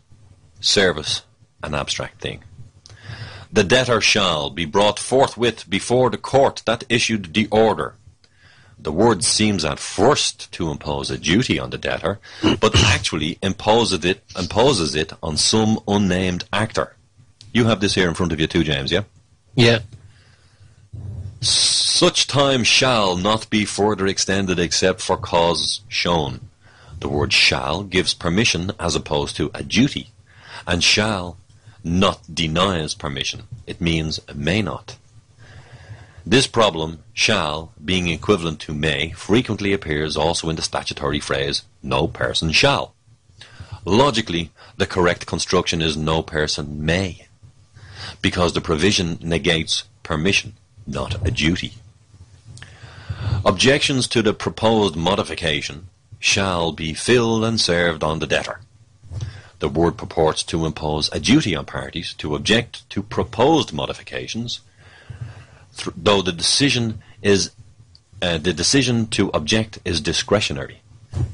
Service, an abstract thing. The debtor shall be brought forthwith before the court that issued the order. The word seems at first to impose a duty on the debtor, but actually imposes it on some unnamed actor. You have this here in front of you too, James, yeah?
Yeah.
Such time shall not be further extended except for cause shown. The word shall gives permission as opposed to a duty, and shall not denies permission. It means may not. This problem, shall, being equivalent to may, frequently appears also in the statutory phrase, no person shall. Logically, the correct construction is no person may, because the provision negates permission, not a duty. Objections to the proposed modification shall be filled and served on the debtor. The word purports to impose a duty on parties to object to proposed modifications, though the decision to object is discretionary.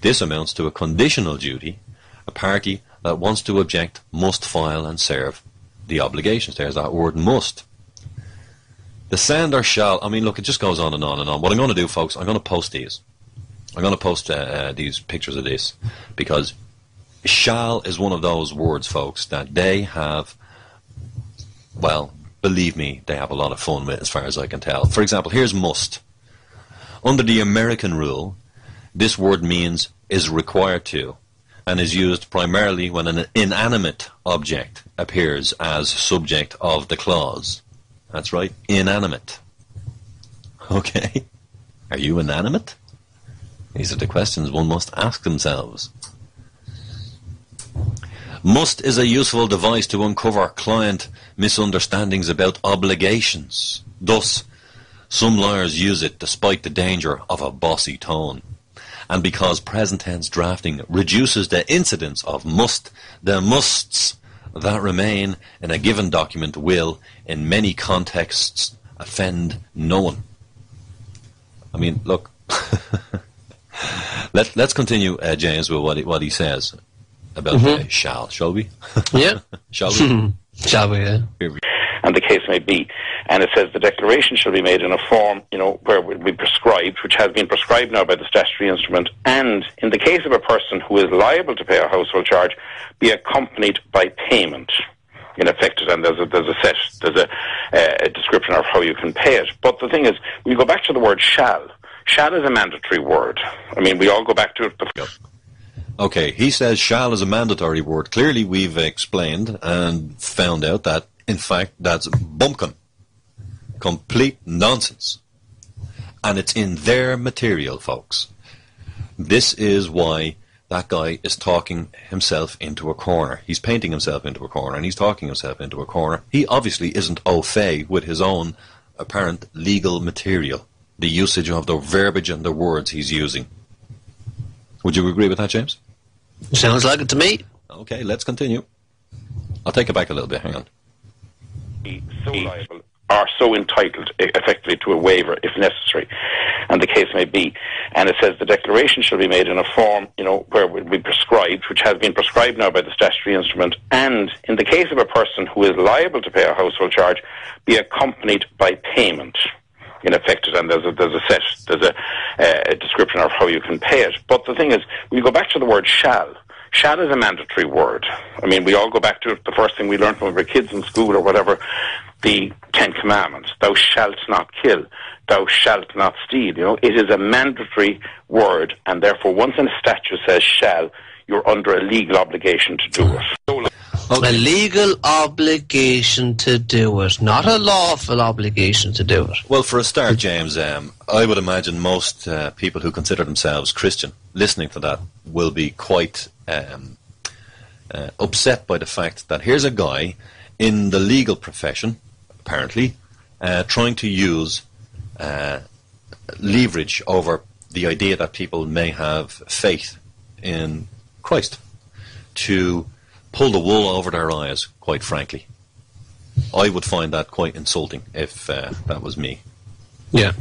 This amounts to a conditional duty. A party that wants to object must file and serve the obligations. There's that word must. The sender shall, I mean, look, it just goes on and on and on. What I'm going to do, folks, I'm going to post these. I'm going to post these pictures of this, because shall is one of those words, folks, that they have, well, believe me, they have a lot of fun with, as far as I can tell. For example, here's must. Under the American rule, this word means is required to, and is used primarily when an inanimate object appears as subject of the clause. That's right, inanimate. Okay. Are you inanimate? These are the questions one must ask themselves. Must is a useful device to uncover client misunderstandings about obligations. Thus, some lawyers use it despite the danger of a bossy tone. And because present tense drafting reduces the incidence of must, the musts that remain in a given document will, in many contexts, offend no one. I mean, look, let's continue, James, with what he says about shall we?
Yeah.
Shall we?
Shall we, yeah.
And the case may be. And it says the declaration shall be made in a form, where it will be prescribed, which has been prescribed now by the statutory instrument, and in the case of a person who is liable to pay a household charge, be accompanied by payment. In effect, and there's a description of how you can pay it. But the thing is, we go back to the word shall. Shall is a mandatory word. I mean, we all go back to it.
Okay, he says shall is a mandatory word. Clearly, we've explained and found out that, in fact, that's bumpkin. Complete nonsense. And it's in their material, folks. This is why that guy is talking himself into a corner. He's painting himself into a corner, and he's talking himself into a corner. He obviously isn't au fait with his own apparent legal material, the usage of the verbiage and the words he's using. Would you agree with that, James?
Sounds like it to me.
Okay, let's continue. I'll take it back a little bit. Hang on.
So liable are so entitled effectively to a waiver if necessary, and the case may be. And it says the declaration shall be made in a form, where it will be prescribed, which has been prescribed now by the statutory instrument, and in the case of a person who is liable to pay a household charge, be accompanied by payment. In effect, and there's a description of how you can pay it. But the thing is, we go back to the word shall. Shall is a mandatory word. I mean, we all go back to the first thing we learned when we were kids in school or whatever, the 10 Commandments. Thou shalt not kill. Thou shalt not steal. It is a mandatory word, and therefore once a statute says shall, you're under a legal obligation to do it.
Okay. A legal obligation to do it, not a lawful obligation to do it.
Well, for a start, James, I would imagine most people who consider themselves Christian listening to that will be quite upset by the fact that here's a guy in the legal profession, apparently, trying to use leverage over the idea that people may have faith in Christ to pull the wool over their eyes, quite frankly. I would find that quite insulting if that was me.
Yeah.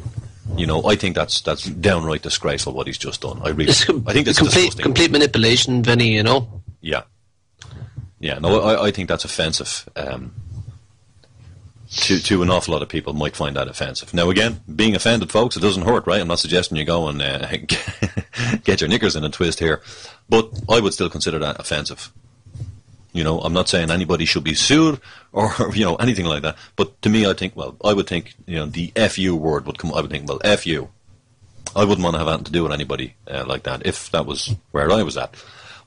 I think that's downright disgraceful what he's just done. I think it's
complete manipulation, Vinny,
Yeah. Yeah, no, I think that's offensive. To an awful lot of people might find that offensive. Now, again, being offended, folks, it doesn't hurt, right? I'm not suggesting you go and get your knickers in a twist here. But I would still consider that offensive. I'm not saying anybody should be sued or, anything like that. But to me, I would think, the FU word would come. I would think, well, FU. I wouldn't want to have anything to do with anybody like that if that was where I was at.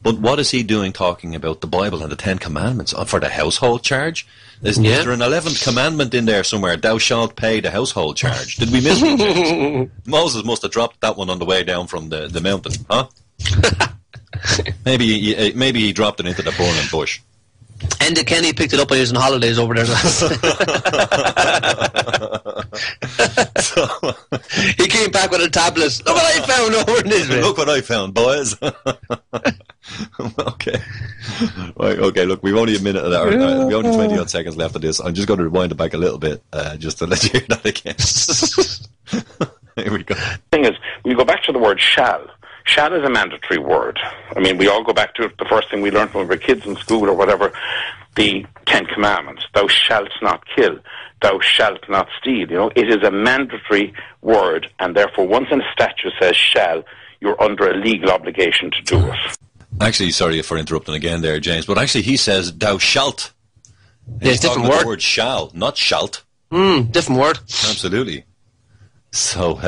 But what is he doing talking about the Bible and the 10 Commandments for the household charge? Is there an 11th commandment in there somewhere? Thou shalt pay the household charge. Did we miss it? Moses must have dropped that one on the way down from the mountain, huh? Maybe he dropped it into the burning bush.
Enda Kenny picked it up when he was on holidays over there. He came back with a tablet. Look what I found over in Israel.
Look what I found, boys. Okay. Right, okay, look, we've only a minute of that. We've only 20 odd seconds left of this. I'm just going to rewind it back a little bit just to let you hear that again. Here we go.
The thing is, we go back to the word shall. Shall is a mandatory word. I mean, we all go back to the first thing we learned when we were kids in school or whatever, the 10 Commandments. Thou shalt not kill. Thou shalt not steal. It is a mandatory word, and therefore once a statute says shall, you're under a legal obligation to do it.
Actually, sorry for interrupting again there, James, but actually he says thou shalt.
Yeah, it's different word.
The word shall, not shalt.
Different word.
Absolutely. So,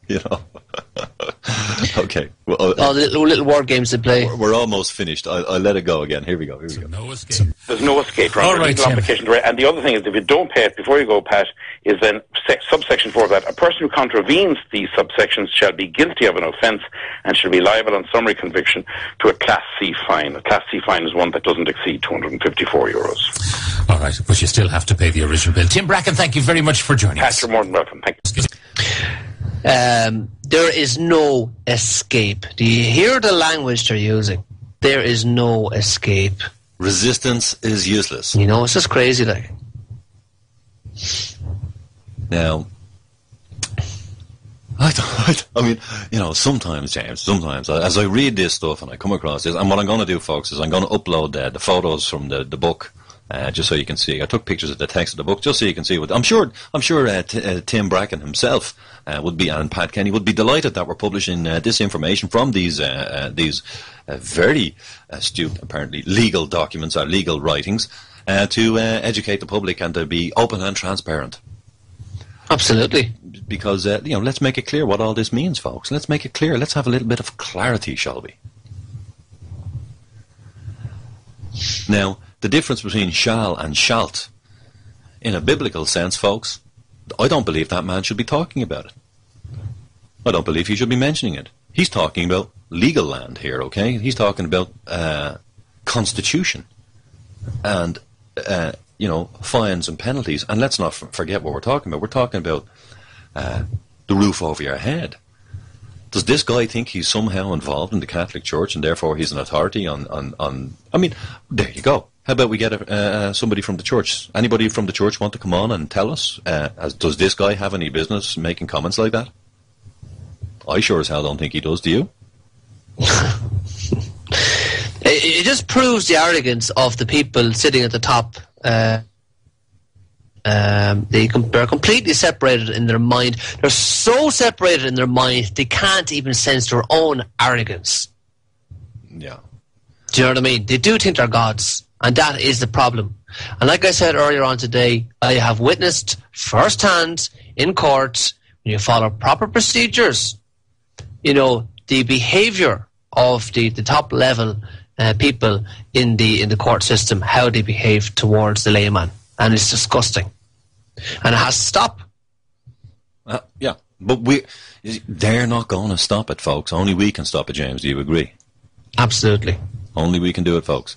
You know. Okay. Well,
the little word games they play.
We're almost finished. I'll let it go again. Here we go.
No escape.
There's no escape. Right?
All right, Tim.
Application. And the other thing is, if you don't pay it before you go, Pat, is then subsection 4 of that. A person who contravenes these subsections shall be guilty of an offence and shall be liable on summary conviction to a Class C fine. A Class C fine is one that doesn't exceed €254.
All right, but you still have to pay the original bill. Tim Bracken, thank you very much for joining us.
Pat, you're more than welcome. Thank you.
There is no escape. Do you hear the language they're using? There is no escape.
Resistance is useless.
You know, it's just crazy, like.
Now, I mean, you know, sometimes, James, as I read this stuff and I come across this, and what I'm going to do, folks, is I'm going to upload the photos from the book, just so you can see. I took pictures of the text of the book just so you can see what. I'm sure Tim Bracken himself would be, and Pat Kenny would be delighted that we're publishing this information from these very astute, apparently legal documents or legal writings to educate the public and to be open and transparent.
Absolutely.
Because you know, let's make it clear what all this means, folks. Let's make it clear. Let's have a little bit of clarity, shall we? Now, the difference between shall and shalt, in a biblical sense, folks, I don't believe that man should be talking about it. I don't believe he should be mentioning it. He's talking about legal land here, okay? He's talking about constitution and, you know, fines and penalties. And let's not forget what we're talking about. We're talking about the roof over your head. Does this guy think he's somehow involved in the Catholic Church and therefore he's an authority on I mean, there you go. How about we get somebody from the church? Anybody from the church want to come on and tell us? Does this guy have any business making comments like that? I sure as hell don't think he does. Do you?
It just proves the arrogance of the people sitting at the top. They're completely separated in their mind. They're so separated in their mind they can't even sense their own arrogance.
Yeah.
Do you know what I mean? They do think they're gods, and that is the problem. And like I said earlier on today, I have witnessed firsthand in court, when you follow proper procedures, you know, the behaviour of the top level people in the court system, how they behave towards the layman, and it's disgusting. And it has to stop.
Yeah, but they're not going to stop it, folks. Only we can stop it, James. Do you agree?
Absolutely.
Only we can do it, folks.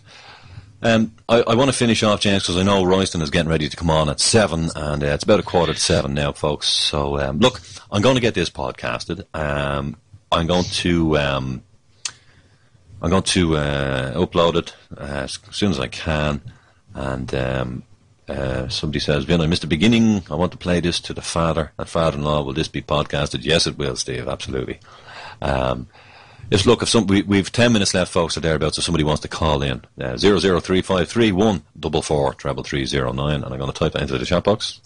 I want to finish off, James, because I know Royston is getting ready to come on at 7, and it's about 7:15 now, folks. So, look, I'm going to get this podcasted. I'm going to upload it as soon as I can, and somebody says, Vin, I missed the beginning. I want to play this to the father-in-law. Will this be podcasted? Yes, it will, Steve. Absolutely. If we've 10 minutes left, folks, or thereabouts, if somebody wants to call in, 00353143309, and I'm going to type that into the chat box.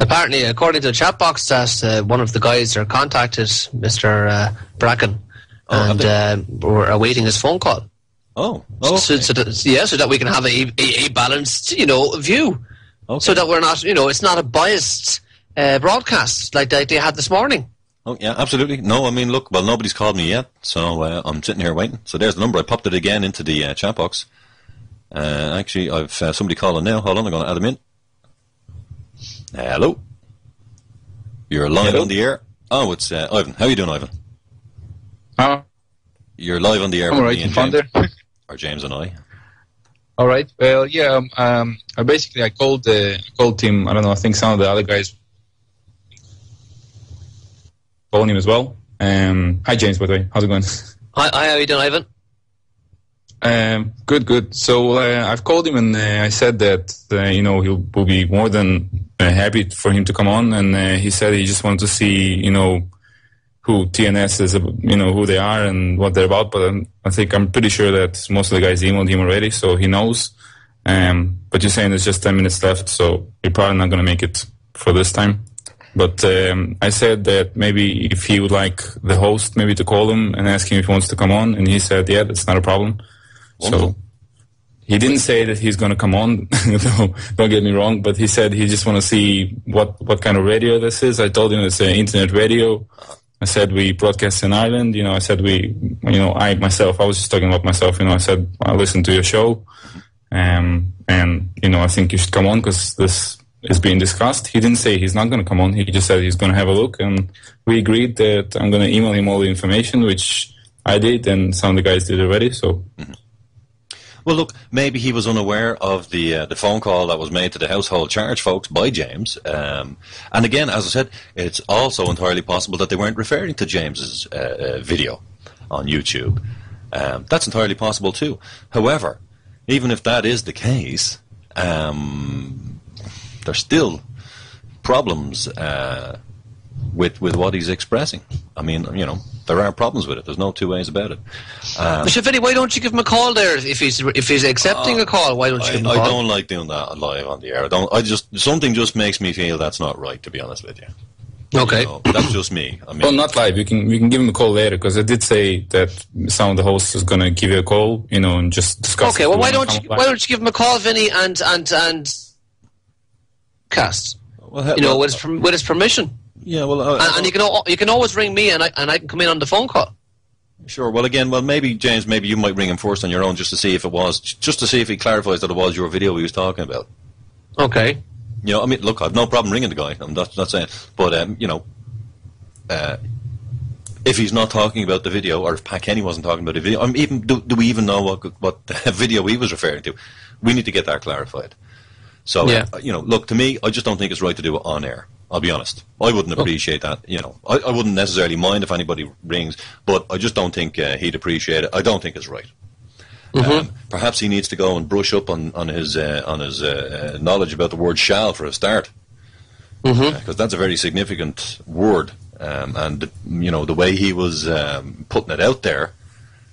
Apparently, according to the chat box, that one of the guys are contacted Mr. Bracken, and we're awaiting his phone call.
Oh, okay.
So that we can have a balanced, view. Okay. So that we're not, it's not a biased broadcast like they had this morning.
Oh, yeah, absolutely. No, I mean, look, well, nobody's called me yet, so I'm sitting here waiting. So there's the number. I popped it again into the chat box. Actually, I've somebody calling now. Hold on, I'm going to add them in. Hello. You're live on the air. Oh, it's Ivan. How are you doing, Ivan? You're live on the air with me and James. Or James and I.
All right. Well, yeah. I called Tim. I don't know. I think some of the other guys phone him as well. Hi, James. By the way, how's it going?
Hi. How are you doing,
Ivan? Good. So I've called him and I said that he'll be more than happy for him to come on. And he said he just wanted to see who TNS is, who they are and what they're about. But I'm pretty sure that most of the guys emailed him already, so he knows. But you're saying there's just 10 minutes left, so you're probably not going to make it for this time. But I said that maybe if he would like the host maybe to call him and ask him if he wants to come on, and he said, yeah, that's not a problem. Wonderful. So he didn't say that he's going to come on, don't get me wrong, but he said he just want to see what kind of radio this is. I told him it's an internet radio. I said we broadcast in Ireland. I said I was just talking about myself. I said I listened to your show, and I think you should come on because this is being discussed. He didn't say he's not going to come on. He just said he's going to have a look, and we agreed that I'm going to email him all the information, which I did, and some of the guys did already. So. Mm-hmm.
Well, look, maybe he was unaware of the phone call that was made to the household charge folks by James. And again, as I said, it's also entirely possible that they weren't referring to James's video on YouTube. That's entirely possible too. However, even if that is the case, there's still problems with what he's expressing. I mean, there are problems with it. There's no two ways about it.
Mr. Finney, why don't you give him a call there if he's accepting a call? Why don't you give him a call?
I don't like doing that live on the air. Something just makes me feel that's not right, to be honest with you.
Okay,
that's just me. I mean,
well, not live. We can give him a call later because I did say that some of the hosts is going to give you a call, and just discuss.
Okay, well, why don't you give him a call, Vinny, and cast? Well, with his permission.
Yeah, well,
and you can always ring me, and I can come in on the phone call.
Sure. Well, again, maybe James, maybe you might ring him first on your own, just to see if he clarifies that it was your video he was talking about.
Okay.
I mean, look, I've no problem ringing the guy. I'm not saying, but if he's not talking about the video, or if Pat Kenny wasn't talking about the video, do we even know what video he was referring to? We need to get that clarified. So, look, to me, I just don't think it's right to do it on air. I'll be honest. I wouldn't appreciate that. I wouldn't necessarily mind if anybody rings, but I just don't think he'd appreciate it. I don't think it's right. Mm-hmm. Perhaps he needs to go and brush up on his knowledge about the word "shall" for a start, because that's a very significant word. And the way he was putting it out there,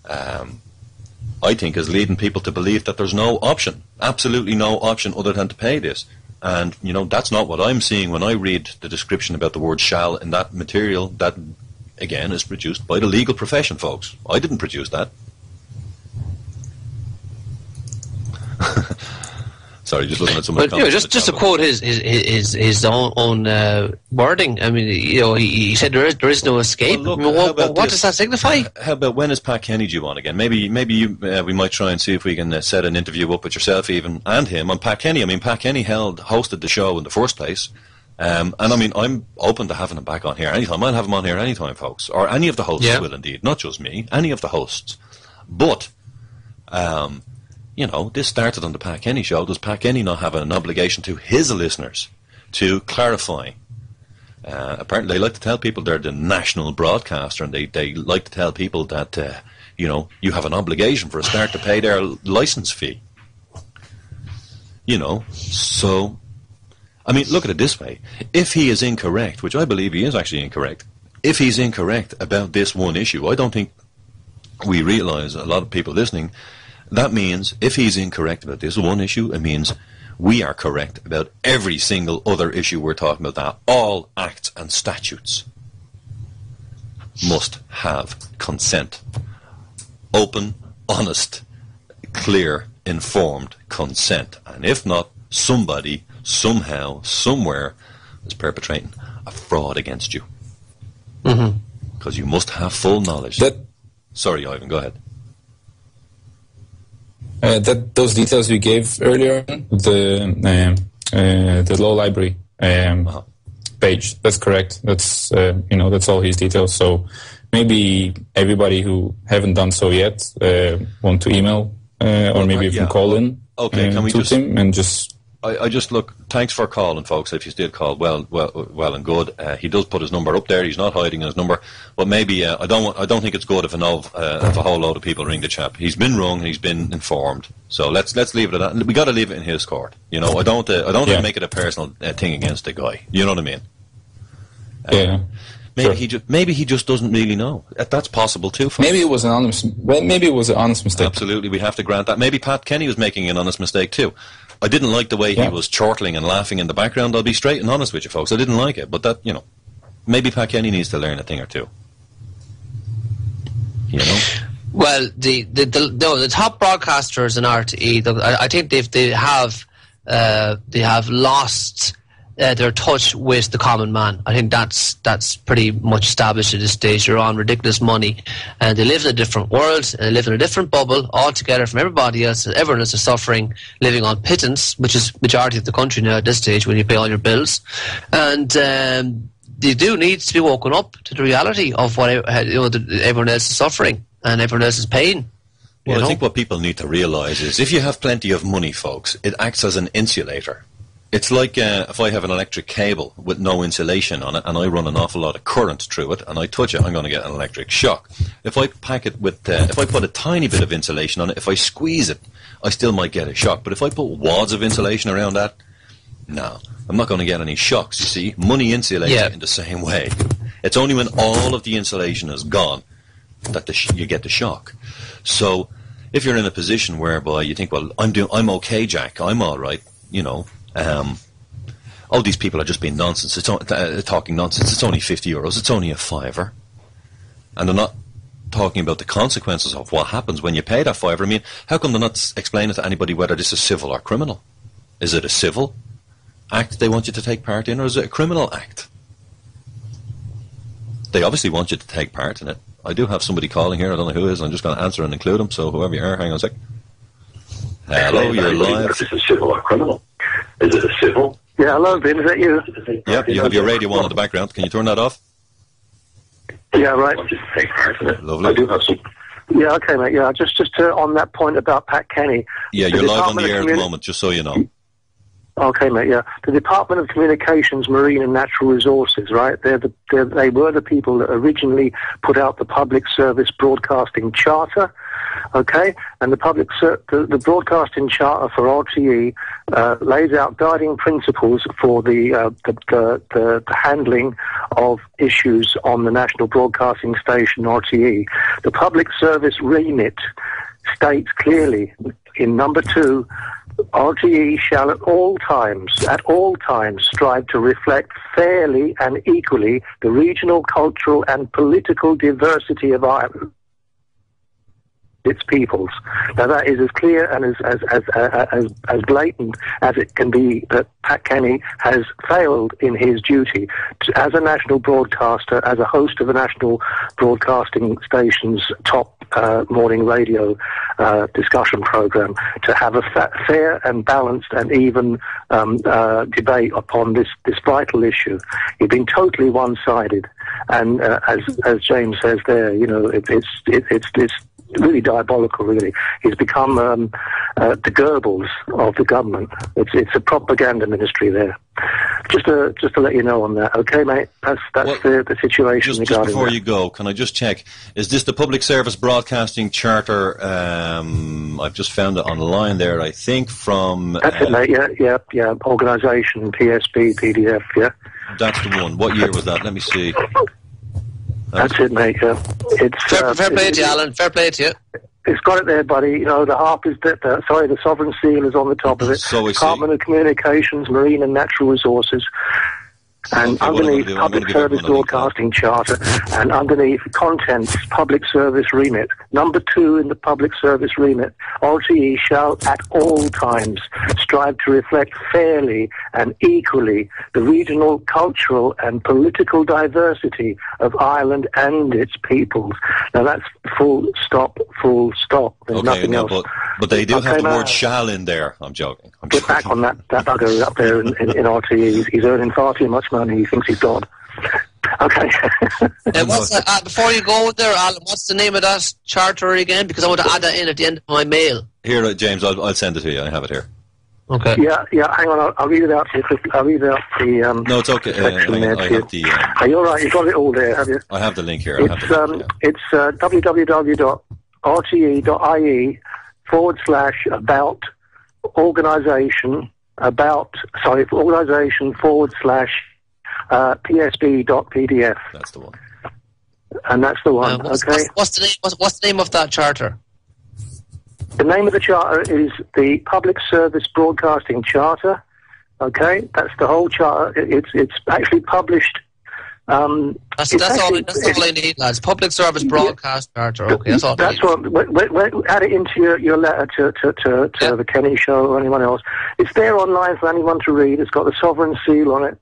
I think is leading people to believe that there's no option, absolutely no option other than to pay this. And, that's not what I'm seeing when I read the description about the word "shall" in that material that, again, is produced by the legal profession, folks. I didn't produce that. Sorry, just looking at some of the comments.
Just to quote his own wording, I mean, he said there is no escape.
Well, look,
what does that signify?
How about when is Pat Kenny due on again? Maybe we might try and see if we can set an interview up with yourself even and him on Pat Kenny. I mean, Pat Kenny hosted the show in the first place, and I mean, I'm open to having him back on here anytime. I'll have him on here anytime, folks, or any of the hosts will indeed, not just me, any of the hosts. But this started on the Pat Kenny show. Does Pat Kenny not have an obligation to his listeners to clarify? Apparently, they like to tell people they're the national broadcaster, and they like to tell people that, you have an obligation for a start to pay their license fee. So, I mean, look at it this way. If he is incorrect, which I believe he is actually incorrect, if he's incorrect about this one issue, I don't think we realise, a lot of people listening, that means if he's incorrect about this one issue, it means we are correct about every single other issue we're talking about. That all acts and statutes must have consent. Open, honest, clear, informed consent. And if not, somebody, somehow, somewhere is perpetrating a fraud against you. Because you must have full knowledge. Sorry, Ivan, go ahead.
Those details we gave earlier, the law library page. That's correct. That's that's all his details. So maybe everybody who haven't done so yet want to email, or maybe you can call in.
Okay, can we just
him and just.
I just look. Thanks for calling, folks. If you did call, well and good. He does put his number up there. He's not hiding his number. But maybe I don't think it's good if if a whole load of people ring the chap. He's been wrong and he's been informed. So let's leave it at that. We got to leave it in his court. I don't make it a personal thing against the guy. You know what I mean? Maybe he just doesn't really know. That's possible too. Folks.
Maybe it was an honest mistake.
Absolutely, we have to grant that. Maybe Pat Kenny was making an honest mistake too. I didn't like the way he was chortling and laughing in the background. I'll be straight and honest with you, folks. I didn't like it, but that maybe Pat Kenny needs to learn a thing or two.
Well, the top broadcasters in RTE, I think they have lost their touch with the common man. I think that's pretty much established at this stage. You're on ridiculous money, and they live in a different world, and they live in a different bubble altogether from everybody else. Everyone else is suffering, living on pittance, which is majority of the country now at this stage when you pay all your bills. And they do need to be woken up to the reality of what everyone else is suffering and everyone else is paying.
Well, I think what people need to realise is if you have plenty of money, folks, it acts as an insulator. It's like if I have an electric cable with no insulation on it and I run an awful lot of current through it and I touch it, I'm going to get an electric shock. If I pack it with, if I put a tiny bit of insulation on it, if I squeeze it, I still might get a shock. But if I put wads of insulation around that, no, I'm not going to get any shocks, you see. Money insulates it in the same way. It's only when all of the insulation is gone that you get the shock. So if you're in a position whereby you think, well, I'm okay, Jack, I'm all right, you know, all these people are just being nonsense. It's talking nonsense. It's only €50. It's only a fiver, and they're not talking about the consequences of what happens when you pay that fiver. I mean, how come they're not explaining to anybody whether this is civil or criminal? Is it a civil act they want you to take part in, or is it a criminal act? They obviously want you to take part in it. I do have somebody calling here. I don't know who it is. I'm just going to answer and include them. So whoever you are, hang on a sec. Hello, you're live.
Is it civil or criminal? Is it a civil? Yeah, hello, Ben. Is that you?
Yep, you have your radio on in the background. Can you turn that off?
Yeah, right. I'll just take part in it.
Lovely.
I do have some. Yeah, okay, mate. Yeah, just on that point about Pat Kenny.
Yeah, you're live on the air at the moment, just so you know.
Okay, mate, yeah. The Department of Communications, Marine and Natural Resources, right? They were the people that originally put out the Public Service Broadcasting Charter, okay? And the Broadcasting Charter for RTE lays out guiding principles for the handling of issues on the national broadcasting station RTE. The Public Service remit states clearly in number 2, RTE shall at all times strive to reflect fairly and equally the regional, cultural and political diversity of Ireland, its peoples. Now that is as clear and as blatant as it can be that Pat Kenny has failed in his duty as a national broadcaster, as a host of a national broadcasting station's top morning radio discussion program, to have a fair and balanced and even debate upon this vital issue. He's been totally one-sided, and as James says there, you know, it's really diabolical, really. He's become the Goebbels of the government. It's a propaganda ministry there. Just to let you know on that, okay, mate? That's the situation regarding
just before
that.
you go, can I just check? Is this the Public Service Broadcasting Charter? I've just found it online there, I think, from...
That's it, mate, yeah. Organisation, PSB, PDF, yeah.
That's the one. What year was that? Let me see.
That's it, mate, yeah. It's,
fair play to you, Alan. Fair play to you.
It's got it there, buddy. You know, the harp is the Sovereign Seal is on the top of it.
So
Department of Communications, Marine and Natural Resources, and underneath Public Service Broadcasting Charter, and underneath Contents Public Service Remit. Number 2 in the Public Service Remit, RTE shall at all times strive to reflect fairly and equally the regional, cultural and political diversity of Ireland and its peoples. Now that's full stop. There's nothing else.
But they do have the word shall in there. I'm joking.
Get back on that bugger up there in RTE. He's earning far too much money. He thinks he's God. Okay.
Before you go there, Alan, what's the name of that charter again? Because I want to add that in at the end of my mail.
Here, James, I'll send it to you. I have it here.
Okay.
Yeah. Hang on, I'll read it out to you. I'll read out the.
No, it's okay. I have the.
Are you all right? You've got it all there, have you?
I have the link here.
It's www.rte.ie/about organisation /PSB.pdf.
That's the one.
And that's the one. Okay.
What's the name of that charter?
The name of the charter is the Public Service Broadcasting Charter. Okay, that's the whole charter. It's actually published
That's all I need, lads. Public service broadcast charter. Okay, that's all.
That's what. Add it into your letter to the Kenny Show or anyone else. It's there online for anyone to read. It's got the sovereign seal on it.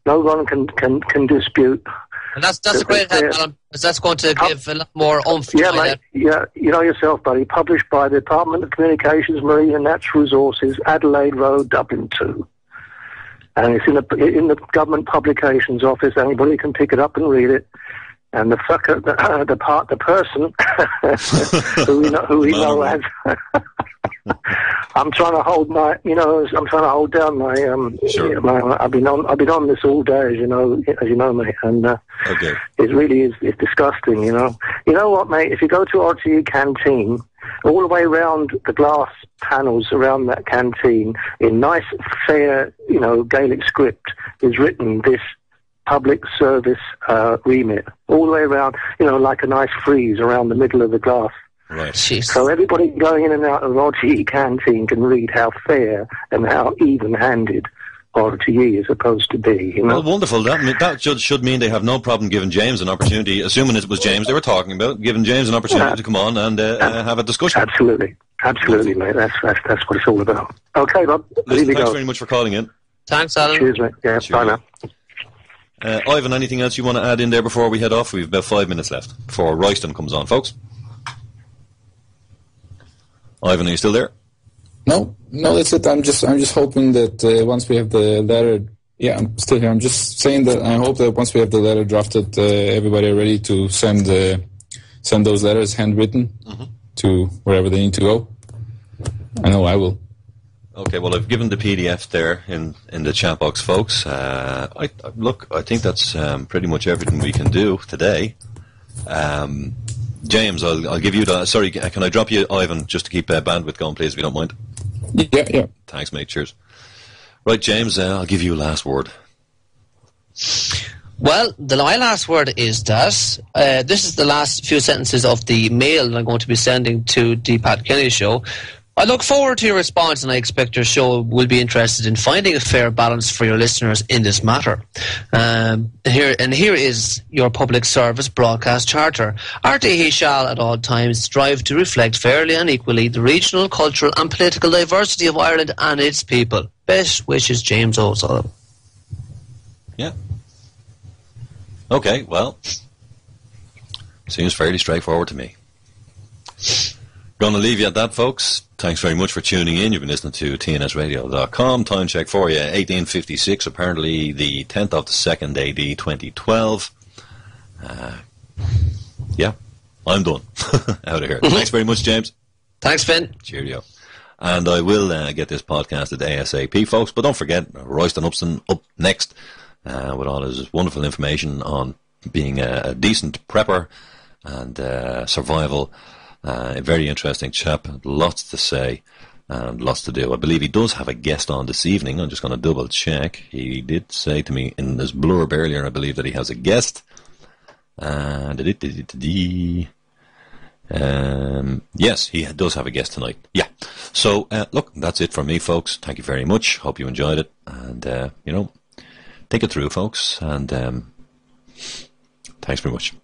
No one can dispute.
And that's a great help, Alan, because that's going to give a lot more oomph to my letter.
Yeah, you know yourself, buddy. Published by the Department of Communications, Marine and Natural Resources, Adelaide Road, Dublin 2. And it's in the government publications office. Anybody can pick it up and read it. And the fucker, the person who we know as. I'm trying to hold my, I'm trying to hold down my. Sure. I've been on this all day, as you know, mate, and
okay.
It really is. It's disgusting, You know what, mate? If you go to RTE Canteen, all the way around the glass panels around that canteen, in nice, fair, Gaelic script, is written this public service remit all the way around, like a nice frieze around the middle of the glass.
Right.
Jeez.
So everybody going in and out of RTE Canteen can read how fair and how even-handed RTE is supposed to be.
Well, wonderful. That should mean they have no problem giving James an opportunity, assuming it was James they were talking about, giving James an opportunity to come on and have a discussion.
Absolutely, mate. That's what it's all about. Okay, Bob.
Listen, thanks very much for calling in.
Thanks, Alan.
Cheers, mate. Yeah, cheers. Bye now.
Ivan, anything else you want to add in there before we head off? We've about 5 minutes left before Royston comes on, folks. Ivan, are you still there?
No, that's it. I'm just hoping that once we have the letter, I'm still here. I'm just saying that I hope that once we have the letter drafted, everybody are ready to send those letters handwritten to wherever they need to go. I know I will.
Okay, well, I've given the PDF there in the chat box, folks. I think that's pretty much everything we can do today. James, I'll give you the... Sorry, can I drop you, Ivan, just to keep bandwidth going, please, if you don't mind?
Yeah.
Thanks, mate. Cheers. Right, James, I'll give you last word.
Well, my last word is that this is the last few sentences of the mail that I'm going to be sending to the Pat Kenny Show. I look forward to your response, and I expect your show will be interested in finding a fair balance for your listeners in this matter. Here is your public service broadcast charter. RTE shall at all times strive to reflect fairly and equally the regional, cultural and political diversity of Ireland and its people. Best wishes, James O'Sullivan.
Yeah. Okay, well, seems fairly straightforward to me. Going to leave you at that, folks. Thanks very much for tuning in. You've been listening to TNSRadio.com. Time check for you, 18:56, apparently the 10th of the 2nd AD 2012. I'm done. Out of here. Thanks very much, James.
Thanks, Finn.
Cheerio. And I will get this podcasted ASAP, folks. But don't forget, Royston Upson up next with all his wonderful information on being a decent prepper and survival. A very interesting chap, lots to say and lots to do. I believe he does have a guest on this evening. I'm just going to double check. He did say to me in his blurb earlier, I believe, that he has a guest. Yes, he does have a guest tonight. Yeah. So, look, that's it from me, folks. Thank you very much. Hope you enjoyed it. And, think it through, folks. And thanks very much.